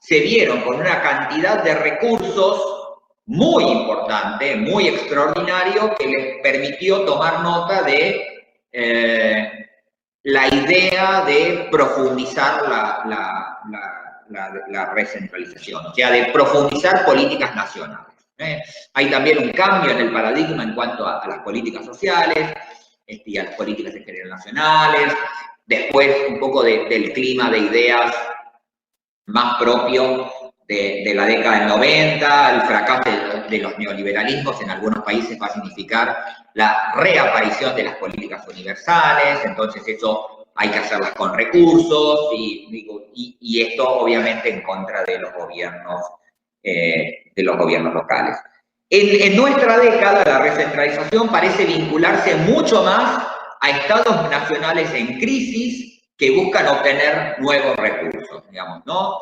se vieron con una cantidad de recursos muy importante, muy extraordinario, que les permitió tomar nota de la idea de profundizar la recentralización, o sea, de profundizar políticas nacionales. Hay también un cambio en el paradigma en cuanto a las políticas sociales y a las políticas en general nacionales, después un poco del clima de ideas más propio de la década del 90, el fracaso de los neoliberalismos en algunos países va a significar la reaparición de las políticas universales, entonces eso hay que hacerlas con recursos y esto obviamente en contra de los gobiernos locales. En nuestra década la recentralización parece vincularse mucho más a estados nacionales en crisis que buscan obtener nuevos recursos, digamos, ¿no?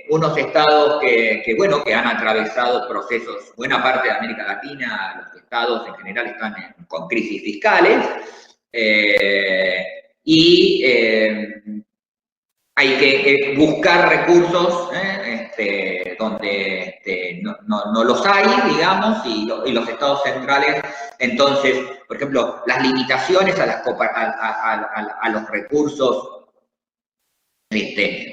Unos estados que han atravesado procesos, buena parte de América Latina, los estados en general están con crisis fiscales, hay que buscar recursos donde no los hay, digamos, y los estados centrales, entonces, por ejemplo, las limitaciones a los recursos,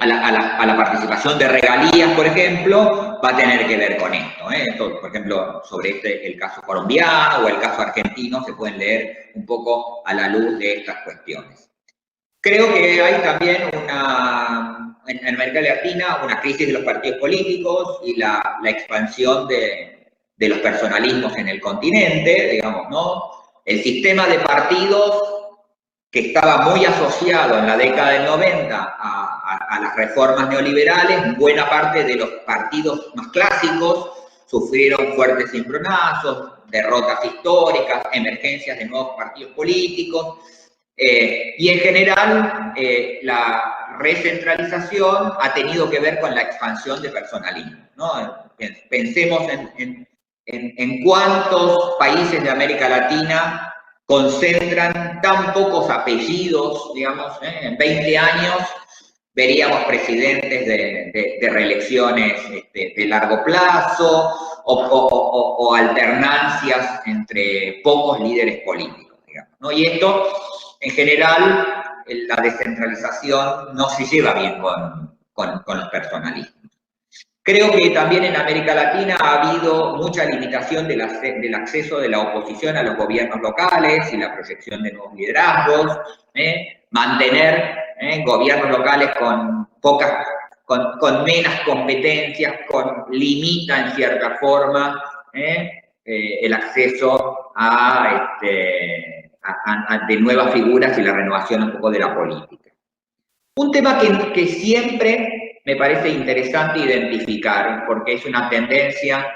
a la participación de regalías, por ejemplo, va a tener que ver con esto. Esto, por ejemplo, sobre el caso colombiano o el caso argentino, se pueden leer un poco a la luz de estas cuestiones. Creo que hay también en América Latina una crisis de los partidos políticos y la expansión de los personalismos en el continente, digamos, ¿no? El sistema de partidos que estaba muy asociado en la década del 90 a las reformas neoliberales, buena parte de los partidos más clásicos sufrieron fuertes cimbronazos, derrotas históricas, emergencias de nuevos partidos políticos, y en general la recentralización ha tenido que ver con la expansión de personalismo, ¿no? Pensemos en cuántos países de América Latina concentran tan pocos apellidos, digamos, en 20 años veríamos presidentes de reelecciones de largo plazo o alternancias entre pocos líderes políticos, digamos, ¿no? Y esto, en general, la descentralización no se lleva bien con los personalismos. Creo que también en América Latina ha habido mucha limitación del acceso de la oposición a los gobiernos locales y la proyección de nuevos liderazgos, mantener gobiernos locales con menos competencias, limita en cierta forma el acceso de nuevas figuras y la renovación un poco de la política. Un tema que siempre me parece interesante identificar, porque es una tendencia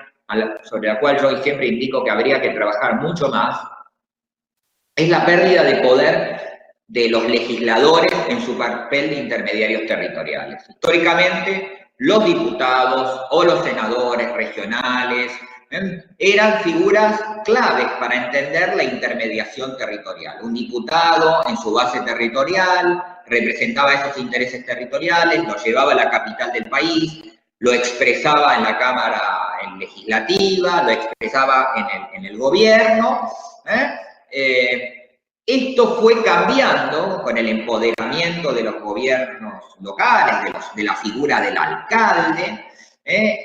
sobre la cual yo siempre indico que habría que trabajar mucho más, es la pérdida de poder de los legisladores en su papel de intermediarios territoriales. Históricamente, los diputados o los senadores regionales eran figuras claves para entender la intermediación territorial. Un diputado en su base territorial representaba esos intereses territoriales, lo llevaba a la capital del país, lo expresaba en la Cámara Legislativa, lo expresaba en el gobierno. Esto fue cambiando con el empoderamiento de los gobiernos locales, de la figura del alcalde,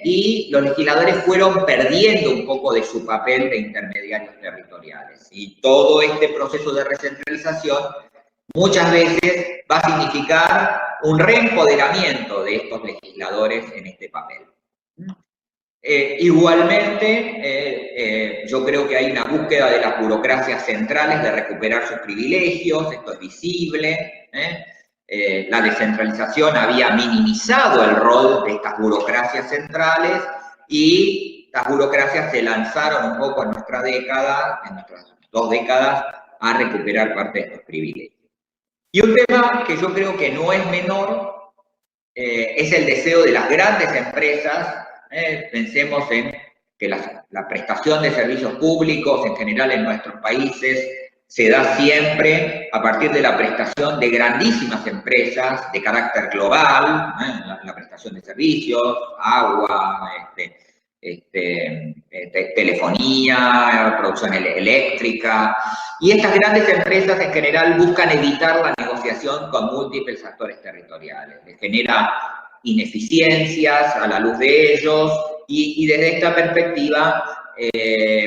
y los legisladores fueron perdiendo un poco de su papel de intermediarios territoriales. Y todo este proceso de recentralización muchas veces va a significar un reempoderamiento de estos legisladores en este papel. Igualmente, yo creo que hay una búsqueda de las burocracias centrales de recuperar sus privilegios, esto es visible. La descentralización había minimizado el rol de estas burocracias centrales y las burocracias se lanzaron un poco en nuestra década, en nuestras 2 décadas, a recuperar parte de estos privilegios. Y un tema que yo creo que no es menor es el deseo de las grandes empresas. Pensemos en que la prestación de servicios públicos en general en nuestros países se da siempre a partir de la prestación de grandísimas empresas de carácter global, la prestación de servicios, agua, telefonía, producción eléctrica, y estas grandes empresas en general buscan evitar la negociación con múltiples actores territoriales. Les genera ineficiencias a la luz de ellos y desde esta perspectiva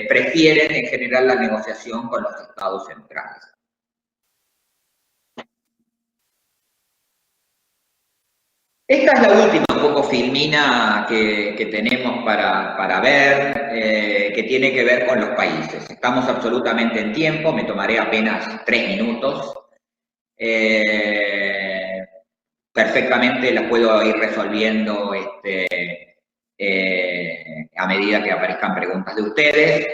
prefieren en general la negociación con los estados centrales. Esta es la última un poco filmina que tenemos para ver, que tiene que ver con los países. Estamos absolutamente en tiempo, me tomaré apenas 3 minutos. Perfectamente las puedo ir resolviendo a medida que aparezcan preguntas de ustedes.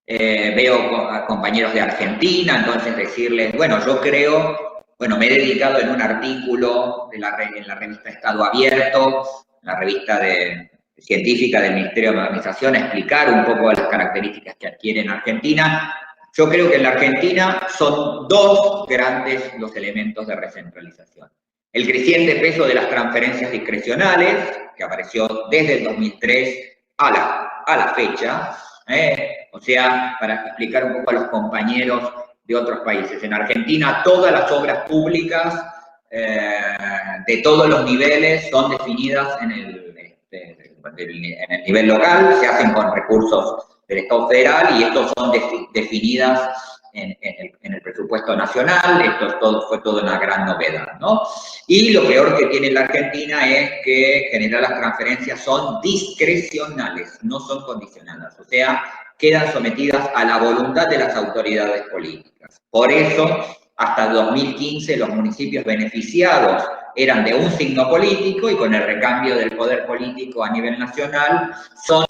Veo a compañeros de Argentina, entonces decirles, bueno, yo creo... Bueno, me he dedicado en un artículo en la revista Estado Abierto, la revista científica del Ministerio de Modernización, a explicar un poco las características que adquiere en Argentina. Yo creo que en la Argentina son 2 grandes los elementos de recentralización. El creciente peso de las transferencias discrecionales, que apareció desde el 2003 a la fecha. O sea, para explicar un poco a los compañeros de otros países. En Argentina todas las obras públicas de todos los niveles son definidas en el nivel local, se hacen con recursos del Estado federal y estos son definidas en el presupuesto nacional. Esto fue toda una gran novedad, ¿no? Y lo peor que tiene la Argentina es que en general las transferencias son discrecionales, no son condicionadas, o sea, quedan sometidas a la voluntad de las autoridades políticas. Por eso, hasta 2015, los municipios beneficiados eran de un signo político y con el recambio del poder político a nivel nacional, son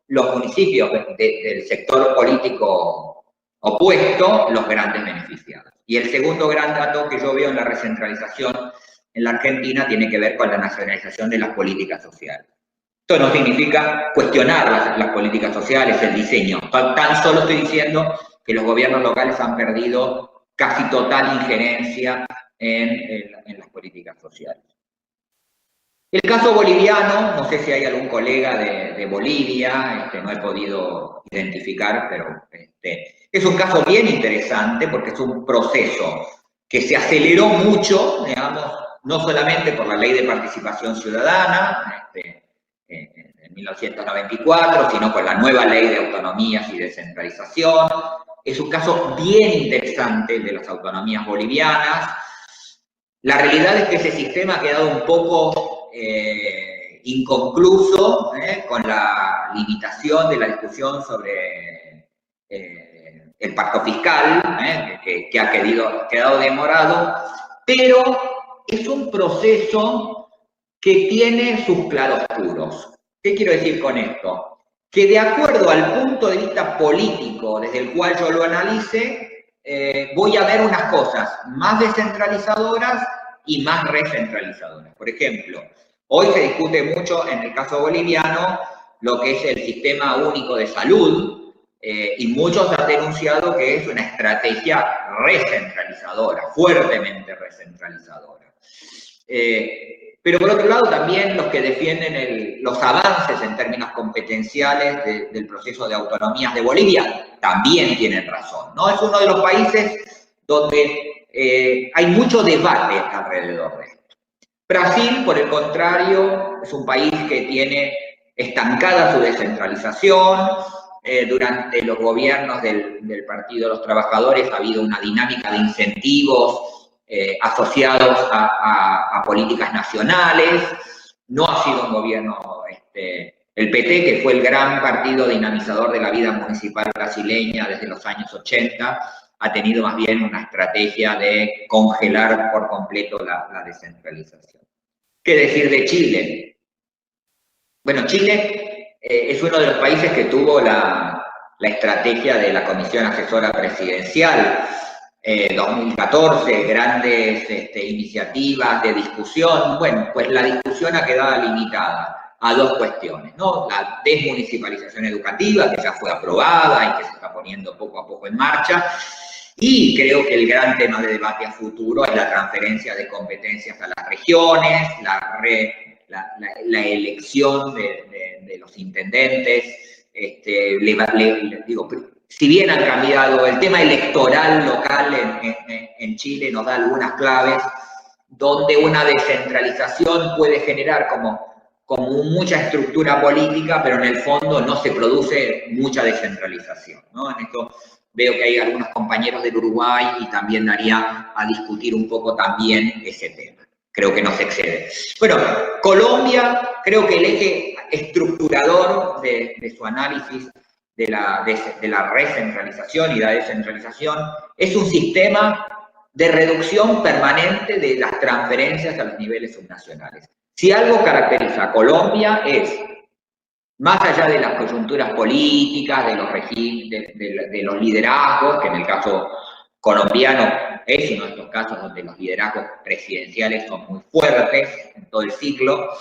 los municipios del sector político opuesto los grandes beneficiados. Y el segundo gran dato que yo veo en la recentralización en la Argentina tiene que ver con la nacionalización de las políticas sociales. Esto no significa cuestionar las políticas sociales, el diseño. Tan solo estoy diciendo que los gobiernos locales han perdido casi total injerencia en las políticas sociales. El caso boliviano, no sé si hay algún colega de Bolivia, no he podido identificar, pero es un caso bien interesante porque es un proceso que se aceleró mucho, digamos, no solamente por la Ley de Participación Ciudadana, en 1994, sino por la nueva Ley de Autonomías y Descentralización. Es un caso bien interesante de las autonomías bolivianas. La realidad es que ese sistema ha quedado un poco inconcluso, con la limitación de la discusión sobre el pacto fiscal, que ha quedado demorado, pero es un proceso que tiene sus claroscuros. ¿Qué quiero decir con esto? Que de acuerdo al punto de vista político desde el cual yo lo analice, voy a ver unas cosas más descentralizadoras y más recentralizadoras. Por ejemplo, hoy se discute mucho en el caso boliviano lo que es el sistema único de salud, y muchos han denunciado que es una estrategia recentralizadora, fuertemente recentralizadora. Pero por otro lado también los que defienden los avances en términos competenciales del proceso de autonomías de Bolivia también tienen razón, ¿no? Es uno de los países donde hay mucho debate alrededor de esto. Brasil, por el contrario, es un país que tiene estancada su descentralización. Durante los gobiernos del Partido de los Trabajadores ha habido una dinámica de incentivos asociados a políticas nacionales. No ha sido un gobierno, el PT, que fue el gran partido dinamizador de la vida municipal brasileña desde los años 80, ha tenido más bien una estrategia de congelar por completo la descentralización. ¿Qué decir de Chile? Bueno, Chile es uno de los países que tuvo la estrategia de la Comisión Asesora Presidencial. 2014, grandes iniciativas de discusión. Bueno, pues la discusión ha quedado limitada a dos cuestiones, ¿no? La desmunicipalización educativa, que ya fue aprobada y que se está poniendo poco a poco en marcha, y creo que el gran tema de debate a futuro es la transferencia de competencias a las regiones, la elección de los intendentes. Si bien ha cambiado el tema electoral local en Chile, nos da algunas claves donde una descentralización puede generar como mucha estructura política, pero en el fondo no se produce mucha descentralización, ¿no? En esto veo que hay algunos compañeros del Uruguay y también daría a discutir un poco también ese tema. Creo que no se excede. Bueno, Colombia, creo que el eje estructurador de su análisis de la recentralización y la descentralización es un sistema de reducción permanente de las transferencias a los niveles subnacionales. Si algo caracteriza a Colombia es, más allá de las coyunturas políticas, de los regímenes, de los liderazgos, que en el caso colombiano es uno de estos casos donde los liderazgos presidenciales son muy fuertes en todo el ciclo,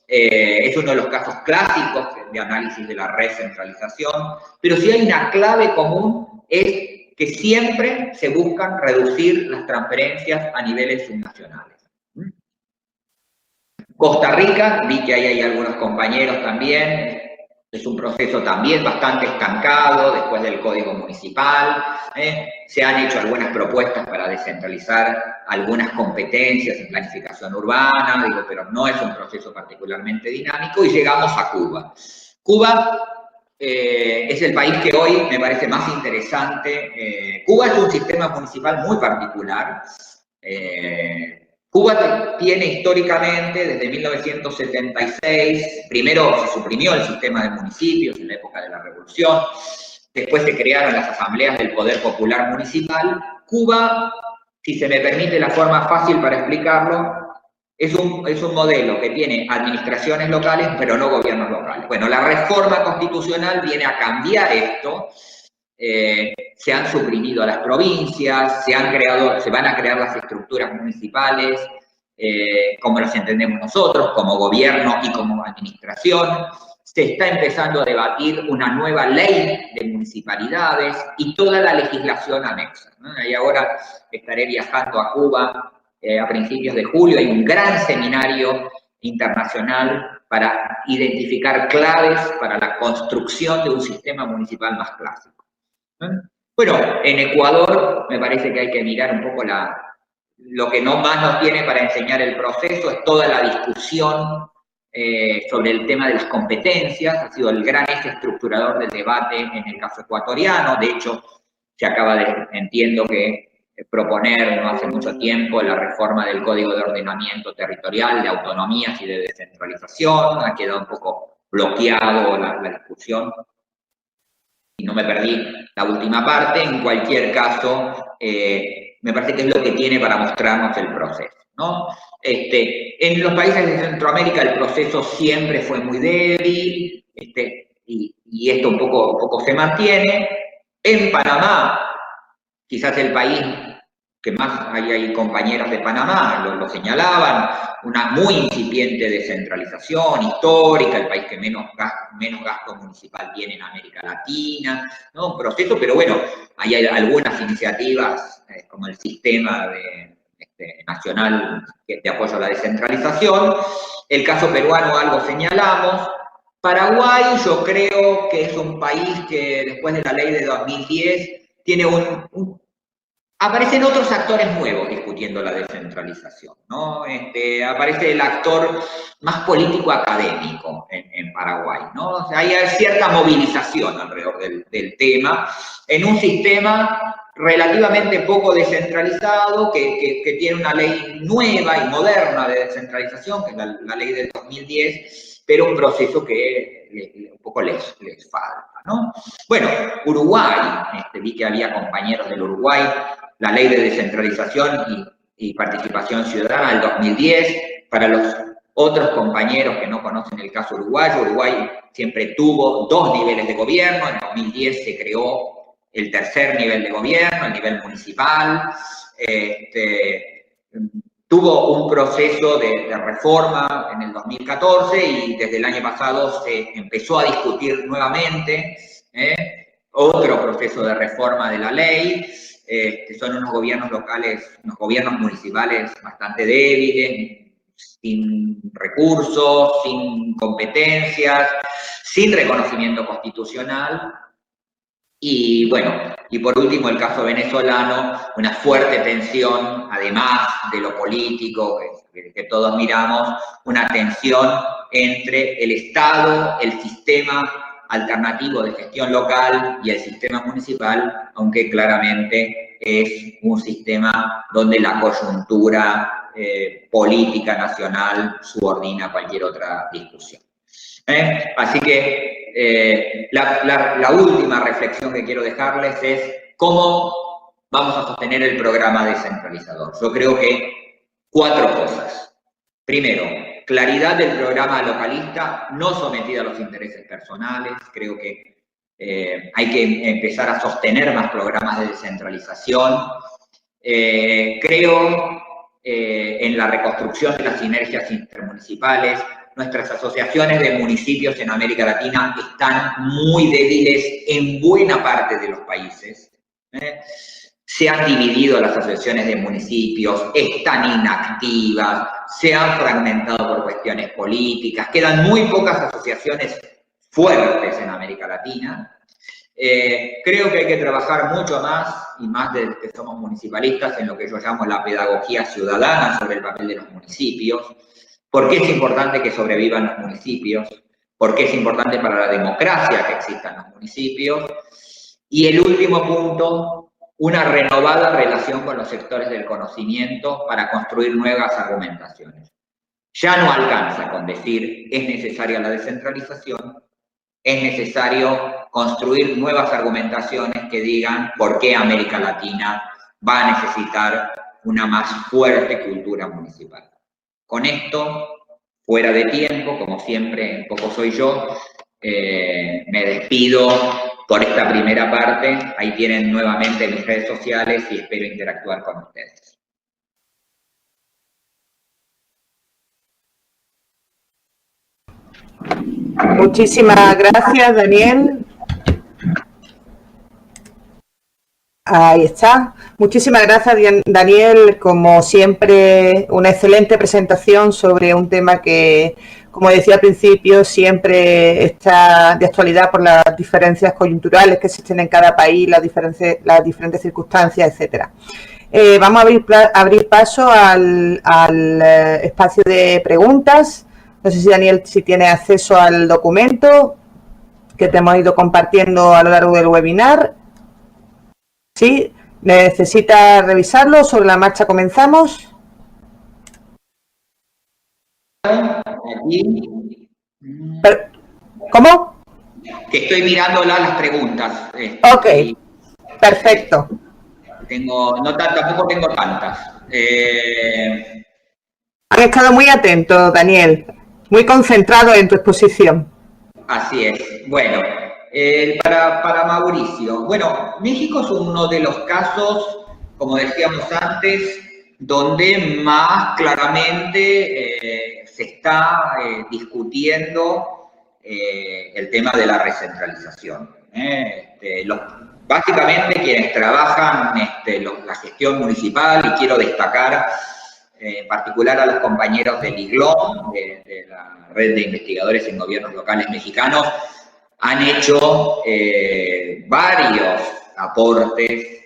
es uno de los casos clásicos de análisis de la recentralización, pero si hay una clave común es que siempre se buscan reducir las transferencias a niveles subnacionales. Costa Rica, vi que ahí hay algunos compañeros también, es un proceso también bastante estancado después del Código Municipal. Se han hecho algunas propuestas para descentralizar algunas competencias en planificación urbana, pero no es un proceso particularmente dinámico, y llegamos a Cuba. Cuba es el país que hoy me parece más interesante. Cuba es un sistema municipal muy particular. Cuba tiene históricamente, desde 1976, primero se suprimió el sistema de municipios en la época de la Revolución, después se crearon las asambleas del Poder Popular Municipal. Cuba, si se me permite la forma fácil para explicarlo, es un modelo que tiene administraciones locales, pero no gobiernos locales. Bueno, la reforma constitucional viene a cambiar esto. Se han suprimido a las provincias, se van a crear las estructuras municipales como las entendemos nosotros, como gobierno y como administración. Se está empezando a debatir una nueva ley de municipalidades y toda la legislación anexa, ¿no? Y ahora estaré viajando a Cuba a principios de julio. Hay un gran seminario internacional para identificar claves para la construcción de un sistema municipal más clásico. Bueno, en Ecuador me parece que hay que mirar un poco lo que no más nos tiene para enseñar el proceso, es toda la discusión sobre el tema de las competencias. Ha sido el gran eje estructurador del debate en el caso ecuatoriano. De hecho, se acaba de, entiendo que, proponer no hace mucho tiempo la reforma del Código de Ordenamiento Territorial, de autonomías y de descentralización. Ha quedado un poco bloqueado la discusión. Y no me perdí la última parte. En cualquier caso, me parece que es lo que tiene para mostrarnos el proceso, ¿no? En los países de Centroamérica el proceso siempre fue muy débil, y esto un poco se mantiene. En Panamá, quizás el país que más, hay compañeros de Panamá, lo señalaban, una muy incipiente descentralización histórica, el país que menos gasto municipal tiene en América Latina, ¿no? Un proceso, pero bueno, hay algunas iniciativas como el sistema nacional de apoyo a la descentralización. El caso peruano algo señalamos. Paraguay, yo creo que es un país que después de la ley de 2010 tiene aparecen otros actores nuevos discutiendo la descentralización, ¿no? Aparece el actor más político-académico en Paraguay, ¿no? O sea, hay cierta movilización alrededor del tema, en un sistema relativamente poco descentralizado, que tiene una ley nueva y moderna de descentralización, que es la ley del 2010, pero un proceso que un poco les falta, ¿no? Bueno, Uruguay, vi que había compañeros del Uruguay, la ley de descentralización y participación ciudadana del 2010, para los otros compañeros que no conocen el caso uruguayo, Uruguay siempre tuvo 2 niveles de gobierno, en 2010 se creó el tercer nivel de gobierno, el nivel municipal, tuvo un proceso de reforma en el 2014 y desde el año pasado se empezó a discutir nuevamente otro proceso de reforma de la ley, que son unos gobiernos locales, unos gobiernos municipales bastante débiles, sin recursos, sin competencias, sin reconocimiento constitucional. Y bueno, y por último el caso venezolano, una fuerte tensión, además de lo político que todos miramos, una tensión entre el Estado, el sistema alternativo de gestión local y el sistema municipal, aunque claramente es un sistema donde la coyuntura política nacional subordina cualquier otra discusión. Así que la última reflexión que quiero dejarles es cómo vamos a sostener el programa descentralizador. Yo creo que 4 cosas. Primero, claridad del programa localista, no sometida a los intereses personales. Creo que hay que empezar a sostener más programas de descentralización. Creo en la reconstrucción de las sinergias intermunicipales. Nuestras asociaciones de municipios en América Latina están muy débiles en buena parte de los países. Se han dividido las asociaciones de municipios, están inactivas, se han fragmentado por cuestiones políticas, quedan muy pocas asociaciones fuertes en América Latina. Creo que hay que trabajar mucho más, y más de que somos municipalistas, en lo que yo llamo la pedagogía ciudadana sobre el papel de los municipios. ¿Por qué es importante que sobrevivan los municipios? ¿Por qué es importante para la democracia que existan los municipios? Y el último punto, una renovada relación con los sectores del conocimiento para construir nuevas argumentaciones. Ya no alcanza con decir es necesaria la descentralización, es necesario construir nuevas argumentaciones que digan por qué América Latina va a necesitar una más fuerte cultura municipal. Con esto, fuera de tiempo, como siempre, poco soy yo, me despido por esta primera parte. Ahí tienen nuevamente mis redes sociales y espero interactuar con ustedes. Muchísimas gracias, Daniel. Ahí está. Muchísimas gracias, Daniel. Como siempre, una excelente presentación sobre un tema que, como decía al principio, siempre está de actualidad por las diferencias coyunturales que existen en cada país, las diferentes circunstancias, etcétera. Vamos a abrir paso al espacio de preguntas. No sé si, Daniel, si tiene acceso al documento que te hemos ido compartiendo a lo largo del webinar. ¿Sí? ¿Necesita revisarlo? ¿Sobre la marcha comenzamos? Aquí. ¿Cómo? Que estoy mirando las preguntas. Ok, perfecto. Tampoco tengo tantas. Han estado muy atentos, Daniel, muy concentrado en tu exposición. Así es. Bueno, para Mauricio. Bueno, México es uno de los casos, como decíamos antes, donde más claramente se está discutiendo el tema de la recentralización. Básicamente quienes trabajan la gestión municipal, y quiero destacar en particular a los compañeros del IGLOM, de la Red de Investigadores en Gobiernos Locales Mexicanos, han hecho varios aportes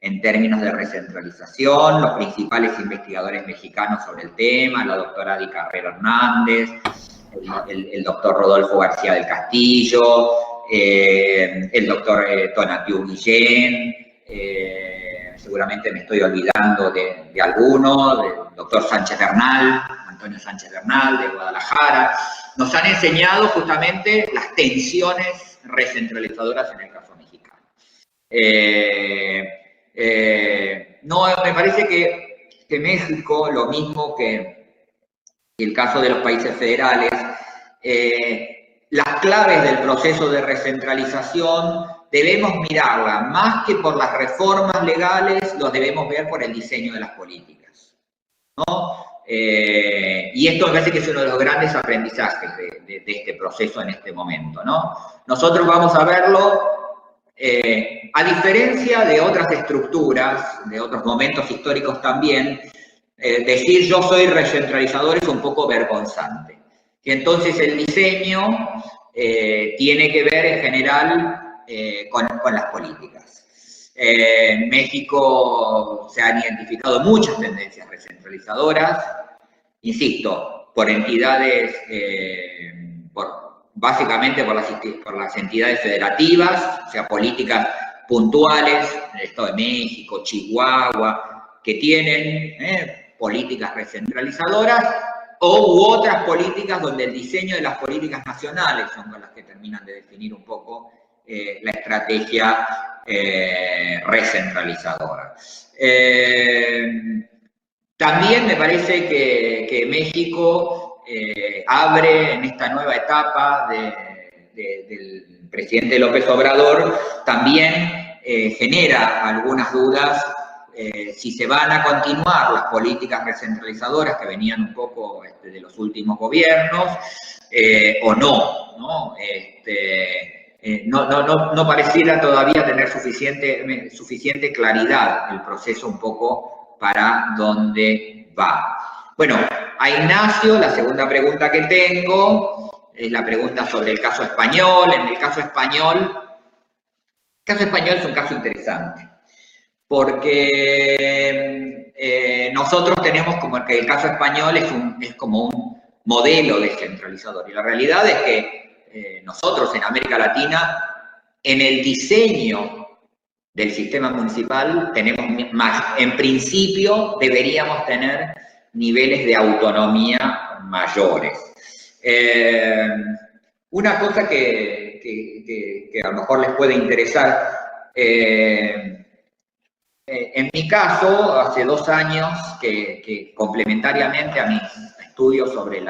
en términos de recentralización, los principales investigadores mexicanos sobre el tema, la doctora Adi Carrero Hernández, el doctor Rodolfo García del Castillo, el doctor Tonatiuh Guillén, seguramente me estoy olvidando de alguno, del doctor Sánchez Bernal, Antonio Sánchez Bernal, de Guadalajara. Nos han enseñado justamente las tensiones recentralizadoras en el caso mexicano. No, me parece que México, lo mismo que el caso de los países federales, las claves del proceso de recentralización debemos mirarlas más que por las reformas legales, los debemos ver por el diseño de las políticas, ¿no? Y esto me parece que es uno de los grandes aprendizajes de este proceso en este momento, ¿no? Nosotros vamos a verlo, a diferencia de otras estructuras, de otros momentos históricos también, decir yo soy recentralizador es un poco vergonzante. Y entonces el diseño tiene que ver en general con las políticas. En México se han identificado muchas tendencias recentralizadoras, insisto, por entidades, básicamente por las entidades federativas, o sea, políticas puntuales, el Estado de México, Chihuahua, que tienen políticas recentralizadoras, u otras políticas donde el diseño de las políticas nacionales son las que terminan de definir un poco la estrategia recentralizadora. También me parece que México abre en esta nueva etapa del presidente López Obrador, también genera algunas dudas si se van a continuar las políticas recentralizadoras que venían un poco de los últimos gobiernos o no, ¿no? No pareciera todavía tener suficiente claridad el proceso un poco para dónde va. Bueno, a Ignacio, la segunda pregunta que tengo es la pregunta sobre el caso español. En el caso español es un caso interesante, porque nosotros tenemos como que el caso español es como un modelo descentralizador, y la realidad es que nosotros en América Latina, en el diseño del sistema municipal, tenemos más, en principio deberíamos tener niveles de autonomía mayores. Una cosa que a lo mejor les puede interesar, en mi caso, hace 2 años que complementariamente a mis estudios sobre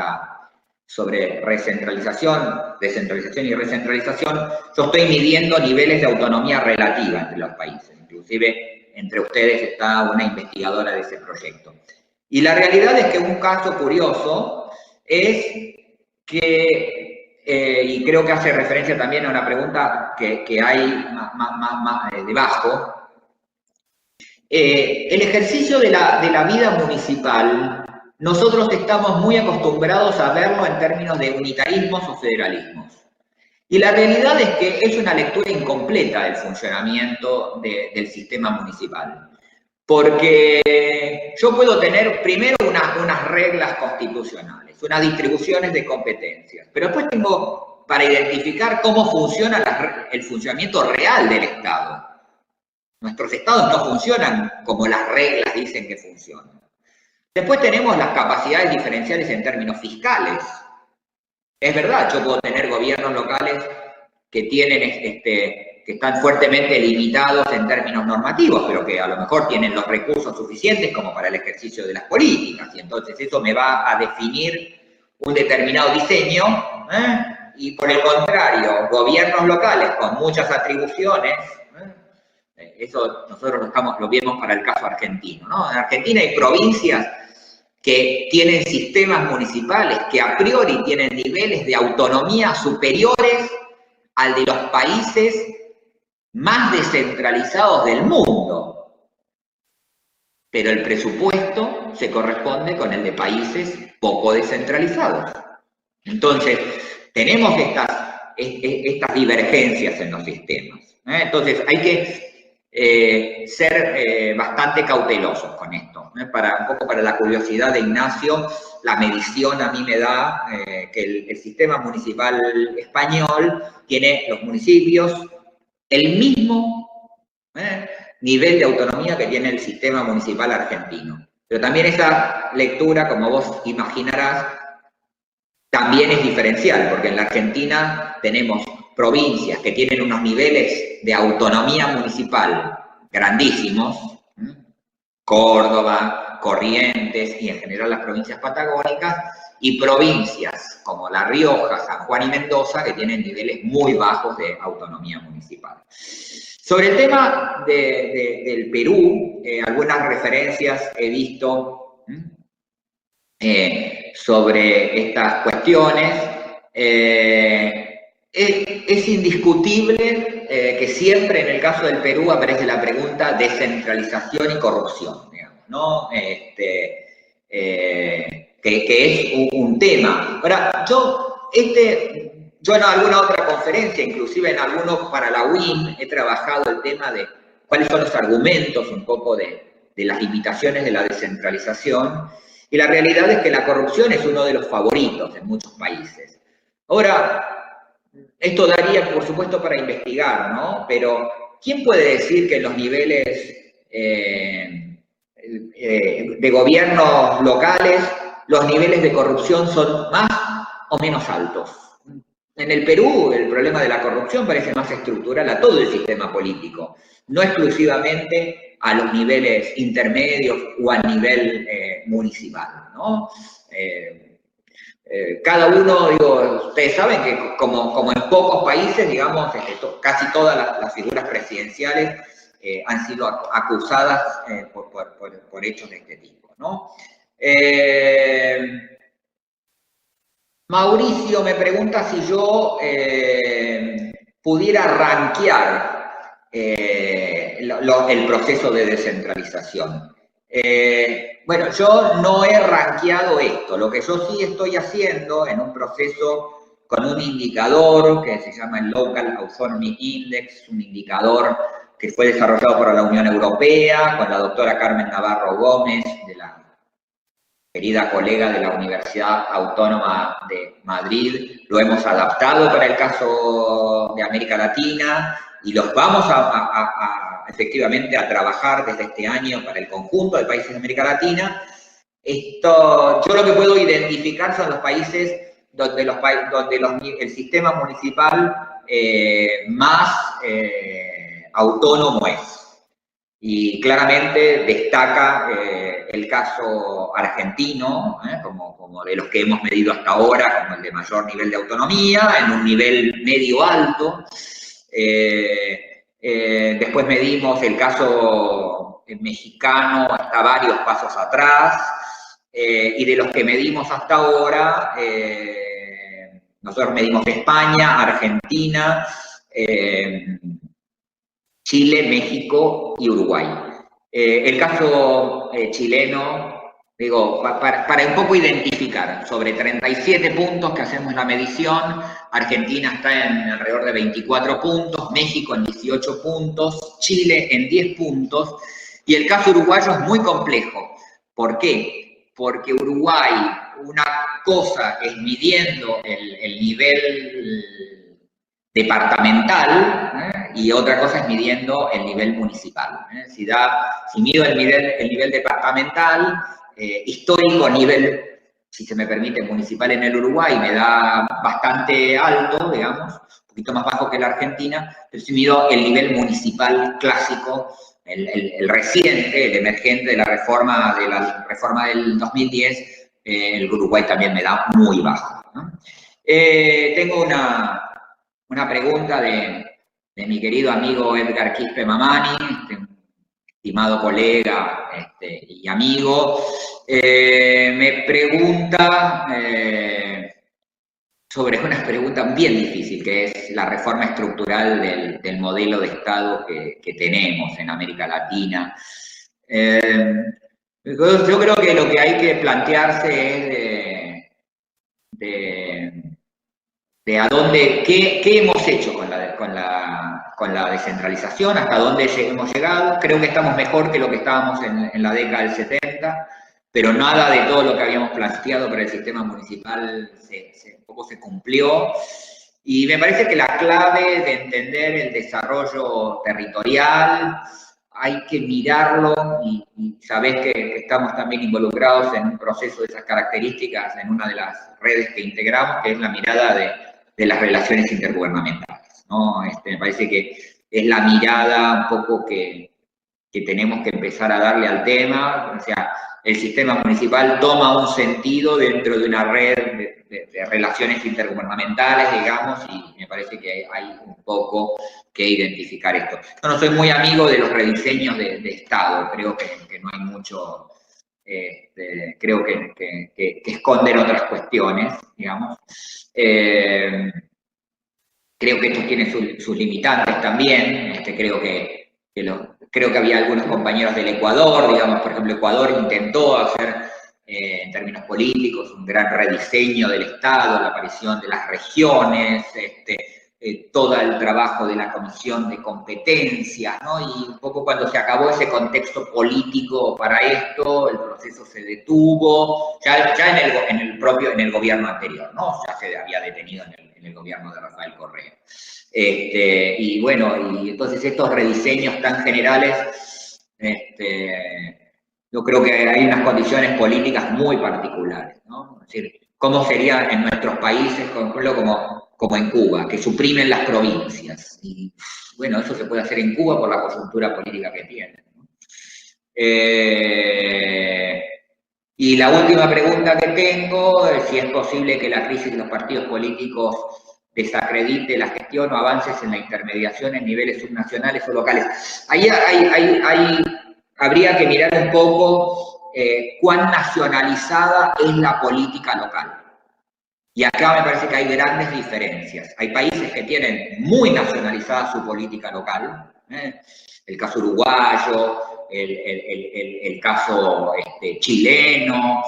descentralización y recentralización, yo estoy midiendo niveles de autonomía relativa entre los países. Inclusive entre ustedes está una investigadora de ese proyecto. Y la realidad es que un caso curioso es que, y creo que hace referencia también a una pregunta que hay más debajo, el ejercicio de la vida municipal, nosotros estamos muy acostumbrados a verlo en términos de unitarismos o federalismos. Y la realidad es que es una lectura incompleta del funcionamiento del sistema municipal. Porque yo puedo tener primero unas reglas constitucionales, unas distribuciones de competencias, pero después tengo para identificar cómo funciona el funcionamiento real del Estado. Nuestros estados no funcionan como las reglas dicen que funcionan. Después tenemos las capacidades diferenciales en términos fiscales. Es verdad, yo puedo tener gobiernos locales que tienen, que están fuertemente limitados en términos normativos, pero que a lo mejor tienen los recursos suficientes como para el ejercicio de las políticas, y entonces eso me va a definir un determinado diseño, y por el contrario, gobiernos locales con muchas atribuciones, eso nosotros lo vemos para el caso argentino, ¿no? En Argentina hay provincias que tienen sistemas municipales que a priori tienen niveles de autonomía superiores al de los países más descentralizados del mundo. Pero el presupuesto se corresponde con el de países poco descentralizados. Entonces, tenemos estas divergencias en los sistemas. Entonces, hay que ser bastante cautelosos con esto. Un poco para la curiosidad de Ignacio, la medición a mí me da que el sistema municipal español tiene los municipios el mismo nivel de autonomía que tiene el sistema municipal argentino. Pero también esa lectura, como vos imaginarás, también es diferencial, porque en la Argentina tenemos provincias que tienen unos niveles de autonomía municipal grandísimos, Córdoba, Corrientes y en general las provincias patagónicas, y provincias como La Rioja, San Juan y Mendoza que tienen niveles muy bajos de autonomía municipal. Sobre el tema del Perú, algunas referencias he visto sobre estas cuestiones. Es indiscutible que siempre en el caso del Perú aparece la pregunta descentralización y corrupción, digamos, ¿no? Que es un tema. Ahora, yo en alguna otra conferencia, inclusive en algunos para la UIM, he trabajado el tema de cuáles son los argumentos un poco de las limitaciones de la descentralización, y la realidad es que la corrupción es uno de los favoritos en muchos países. Ahora, esto daría, por supuesto, para investigar, ¿no? Pero, ¿quién puede decir que en los niveles de gobiernos locales los niveles de corrupción son más o menos altos? En el Perú, el problema de la corrupción parece más estructural a todo el sistema político, no exclusivamente a los niveles intermedios o al nivel municipal, ¿no? Cada uno, digo, ustedes saben que como en pocos países, digamos, casi todas las figuras presidenciales han sido acusadas por hechos de este tipo, ¿no? Mauricio me pregunta si yo pudiera rankear el proceso de descentralización. Bueno, yo no he rankeado esto. Lo que yo sí estoy haciendo en un proceso con un indicador que se llama el Local Autonomy Index, un indicador que fue desarrollado por la Unión Europea, con la doctora Carmen Navarro Gómez, de la querida colega de la Universidad Autónoma de Madrid. Lo hemos adaptado para el caso de América Latina y los vamos efectivamente a trabajar desde este año para el conjunto de países de América Latina. Yo lo que puedo identificar son los países donde el sistema municipal más autónomo es. Y claramente destaca el caso argentino, como de los que hemos medido hasta ahora, como el de mayor nivel de autonomía, en un nivel medio alto. Después medimos el caso mexicano hasta varios pasos atrás, y de los que medimos hasta ahora, nosotros medimos España, Argentina, Chile, México y Uruguay. El caso chileno, digo, para un poco identificar, sobre 37 puntos que hacemos la medición, Argentina está en alrededor de 24 puntos, México en 18 puntos, Chile en 10 puntos, y el caso uruguayo es muy complejo. ¿Por qué? Porque Uruguay, una cosa es midiendo el nivel departamental, y otra cosa es midiendo el nivel municipal. Si mido el nivel departamental, histórico nivel, si se me permite, municipal en el Uruguay me da bastante alto, digamos, un poquito más bajo que la Argentina, pero si mido el nivel municipal clásico, el reciente, el emergente de la reforma del 2010, el Uruguay también me da muy bajo, ¿no? Tengo una pregunta de mi querido amigo Edgar Quispe Mamani, estimado colega y amigo. Me pregunta sobre una pregunta bien difícil, que es la reforma estructural del modelo de Estado que tenemos en América Latina. Yo creo que lo que hay que plantearse es de a dónde, qué hemos hecho con la descentralización, hasta dónde hemos llegado. Creo que estamos mejor que lo que estábamos en la década del 70, pero nada de todo lo que habíamos planteado para el sistema municipal un poco se cumplió. Y me parece que la clave de entender el desarrollo territorial hay que mirarlo y sabés que estamos también involucrados en un proceso de esas características en una de las redes que integramos, que es la mirada de las relaciones intergubernamentales, ¿no? Me parece que es la mirada un poco que tenemos que empezar a darle al tema. O sea, el sistema municipal toma un sentido dentro de una red de relaciones intergubernamentales, digamos, y me parece que hay un poco que identificar esto. Yo no soy muy amigo de los rediseños de Estado, creo que no hay mucho, creo que esconden otras cuestiones, digamos. Creo que esto tiene sus limitantes también, creo que había algunos compañeros del Ecuador, digamos, por ejemplo, Ecuador intentó hacer, en términos políticos, un gran rediseño del Estado, la aparición de las regiones, todo el trabajo de la Comisión de Competencia, ¿no? Y un poco cuando se acabó ese contexto político para esto, el proceso se detuvo, ya en el gobierno anterior, ¿no? Ya se había detenido en el gobierno de Rafael Correa. Y bueno, y entonces estos rediseños tan generales, yo creo que hay unas condiciones políticas muy particulares, ¿no? Es decir, ¿cómo sería en nuestros países, por ejemplo, como en Cuba, que suprimen las provincias? Y bueno, eso se puede hacer en Cuba por la coyuntura política que tienen, ¿no? Y la última pregunta que tengo es si es posible que la crisis de los partidos políticos desacredite la gestión o avances en la intermediación en niveles subnacionales o locales. Ahí habría que mirar un poco cuán nacionalizada es la política local. Y acá me parece que hay grandes diferencias. Hay países que tienen muy nacionalizada su política local, el caso uruguayo, el caso chileno,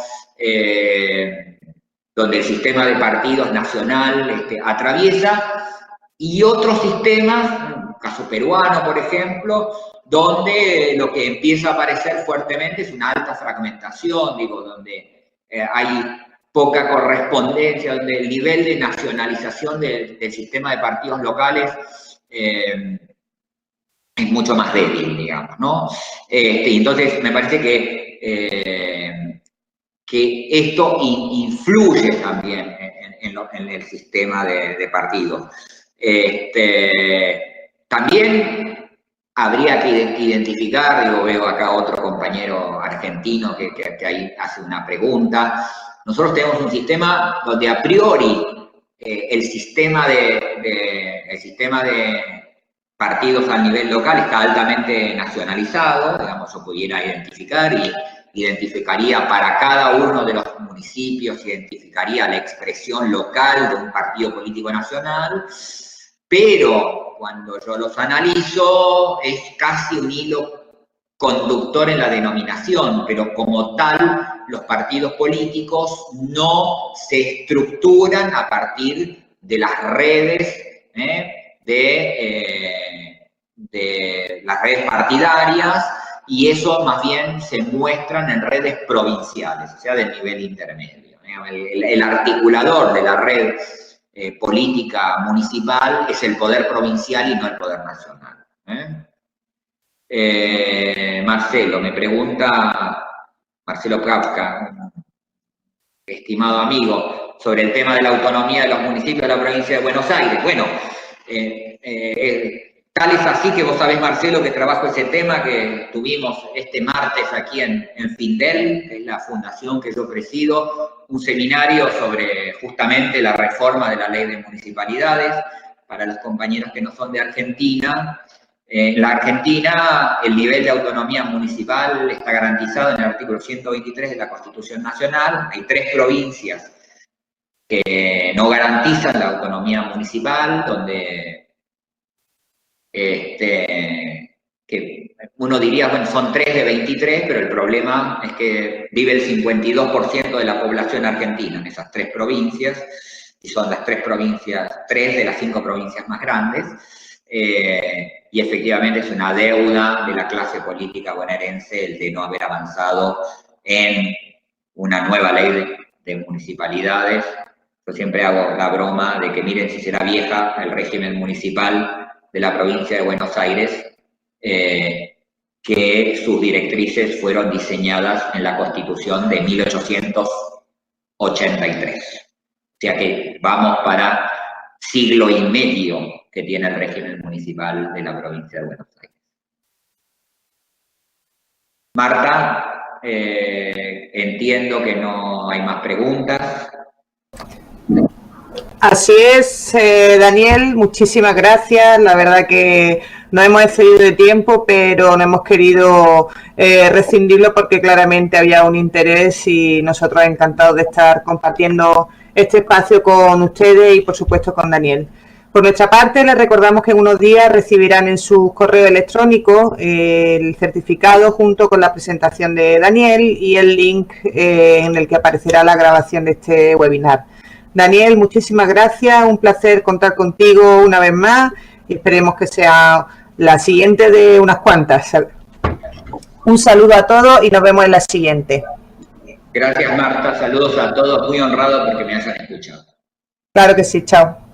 donde el sistema de partidos nacional atraviesa, y otros sistemas, el caso peruano, por ejemplo, donde lo que empieza a aparecer fuertemente es una alta fragmentación, digo, donde hay poca correspondencia, donde el nivel de nacionalización del sistema de partidos locales es mucho más débil, digamos, ¿no? Entonces, me parece que esto influye también en el sistema de partidos. También habría que identificar, digo, veo acá otro compañero argentino que ahí hace una pregunta. Nosotros tenemos un sistema donde a priori el sistema de partidos a nivel local está altamente nacionalizado, digamos, yo pudiera identificar y identificaría para cada uno de los municipios, identificaría la expresión local de un partido político nacional, pero cuando yo los analizo es casi un hilo conductor en la denominación, pero como tal los partidos políticos no se estructuran a partir de las redes de las redes partidarias, y eso más bien se muestran en redes provinciales, o sea, de nivel intermedio. El articulador de la red política municipal es el poder provincial y no el poder nacional. Marcelo, me pregunta, Marcelo Kafka, estimado amigo, sobre el tema de la autonomía de los municipios de la provincia de Buenos Aires. Bueno, tal es así que vos sabés, Marcelo, que trabajo ese tema, que tuvimos este martes aquí en Findel, que es la fundación que yo presido, un seminario sobre justamente la reforma de la ley de municipalidades para los compañeros que no son de Argentina. En la Argentina, el nivel de autonomía municipal está garantizado en el artículo 123 de la Constitución Nacional. Hay 3 provincias que no garantizan la autonomía municipal, donde que uno diría, bueno, son 3 de 23, pero el problema es que vive el 52% de la población argentina en esas 3 provincias, y son las 3 provincias, 3 de las 5 provincias más grandes, y efectivamente es una deuda de la clase política bonaerense el de no haber avanzado en una nueva ley de municipalidades. Yo siempre hago la broma de que miren si será vieja el régimen municipal de la provincia de Buenos Aires, que sus directrices fueron diseñadas en la Constitución de 1883. O sea que vamos para siglo y medio que tiene el régimen municipal de la provincia de Buenos Aires. Marta, entiendo que no hay más preguntas. Así es, Daniel, muchísimas gracias. La verdad que nos hemos excedido de tiempo, pero no hemos querido rescindirlo porque claramente había un interés y nosotros encantados de estar compartiendo este espacio con ustedes y por supuesto con Daniel. Por nuestra parte, les recordamos que en unos días recibirán en sus correos electrónicos el certificado junto con la presentación de Daniel y el link en el que aparecerá la grabación de este webinar. Daniel, muchísimas gracias, un placer contar contigo una vez más y esperemos que sea la siguiente de unas cuantas. Un saludo a todos y nos vemos en la siguiente. Gracias, Marta, saludos a todos, muy honrado porque me hayan escuchado. Claro que sí, chao.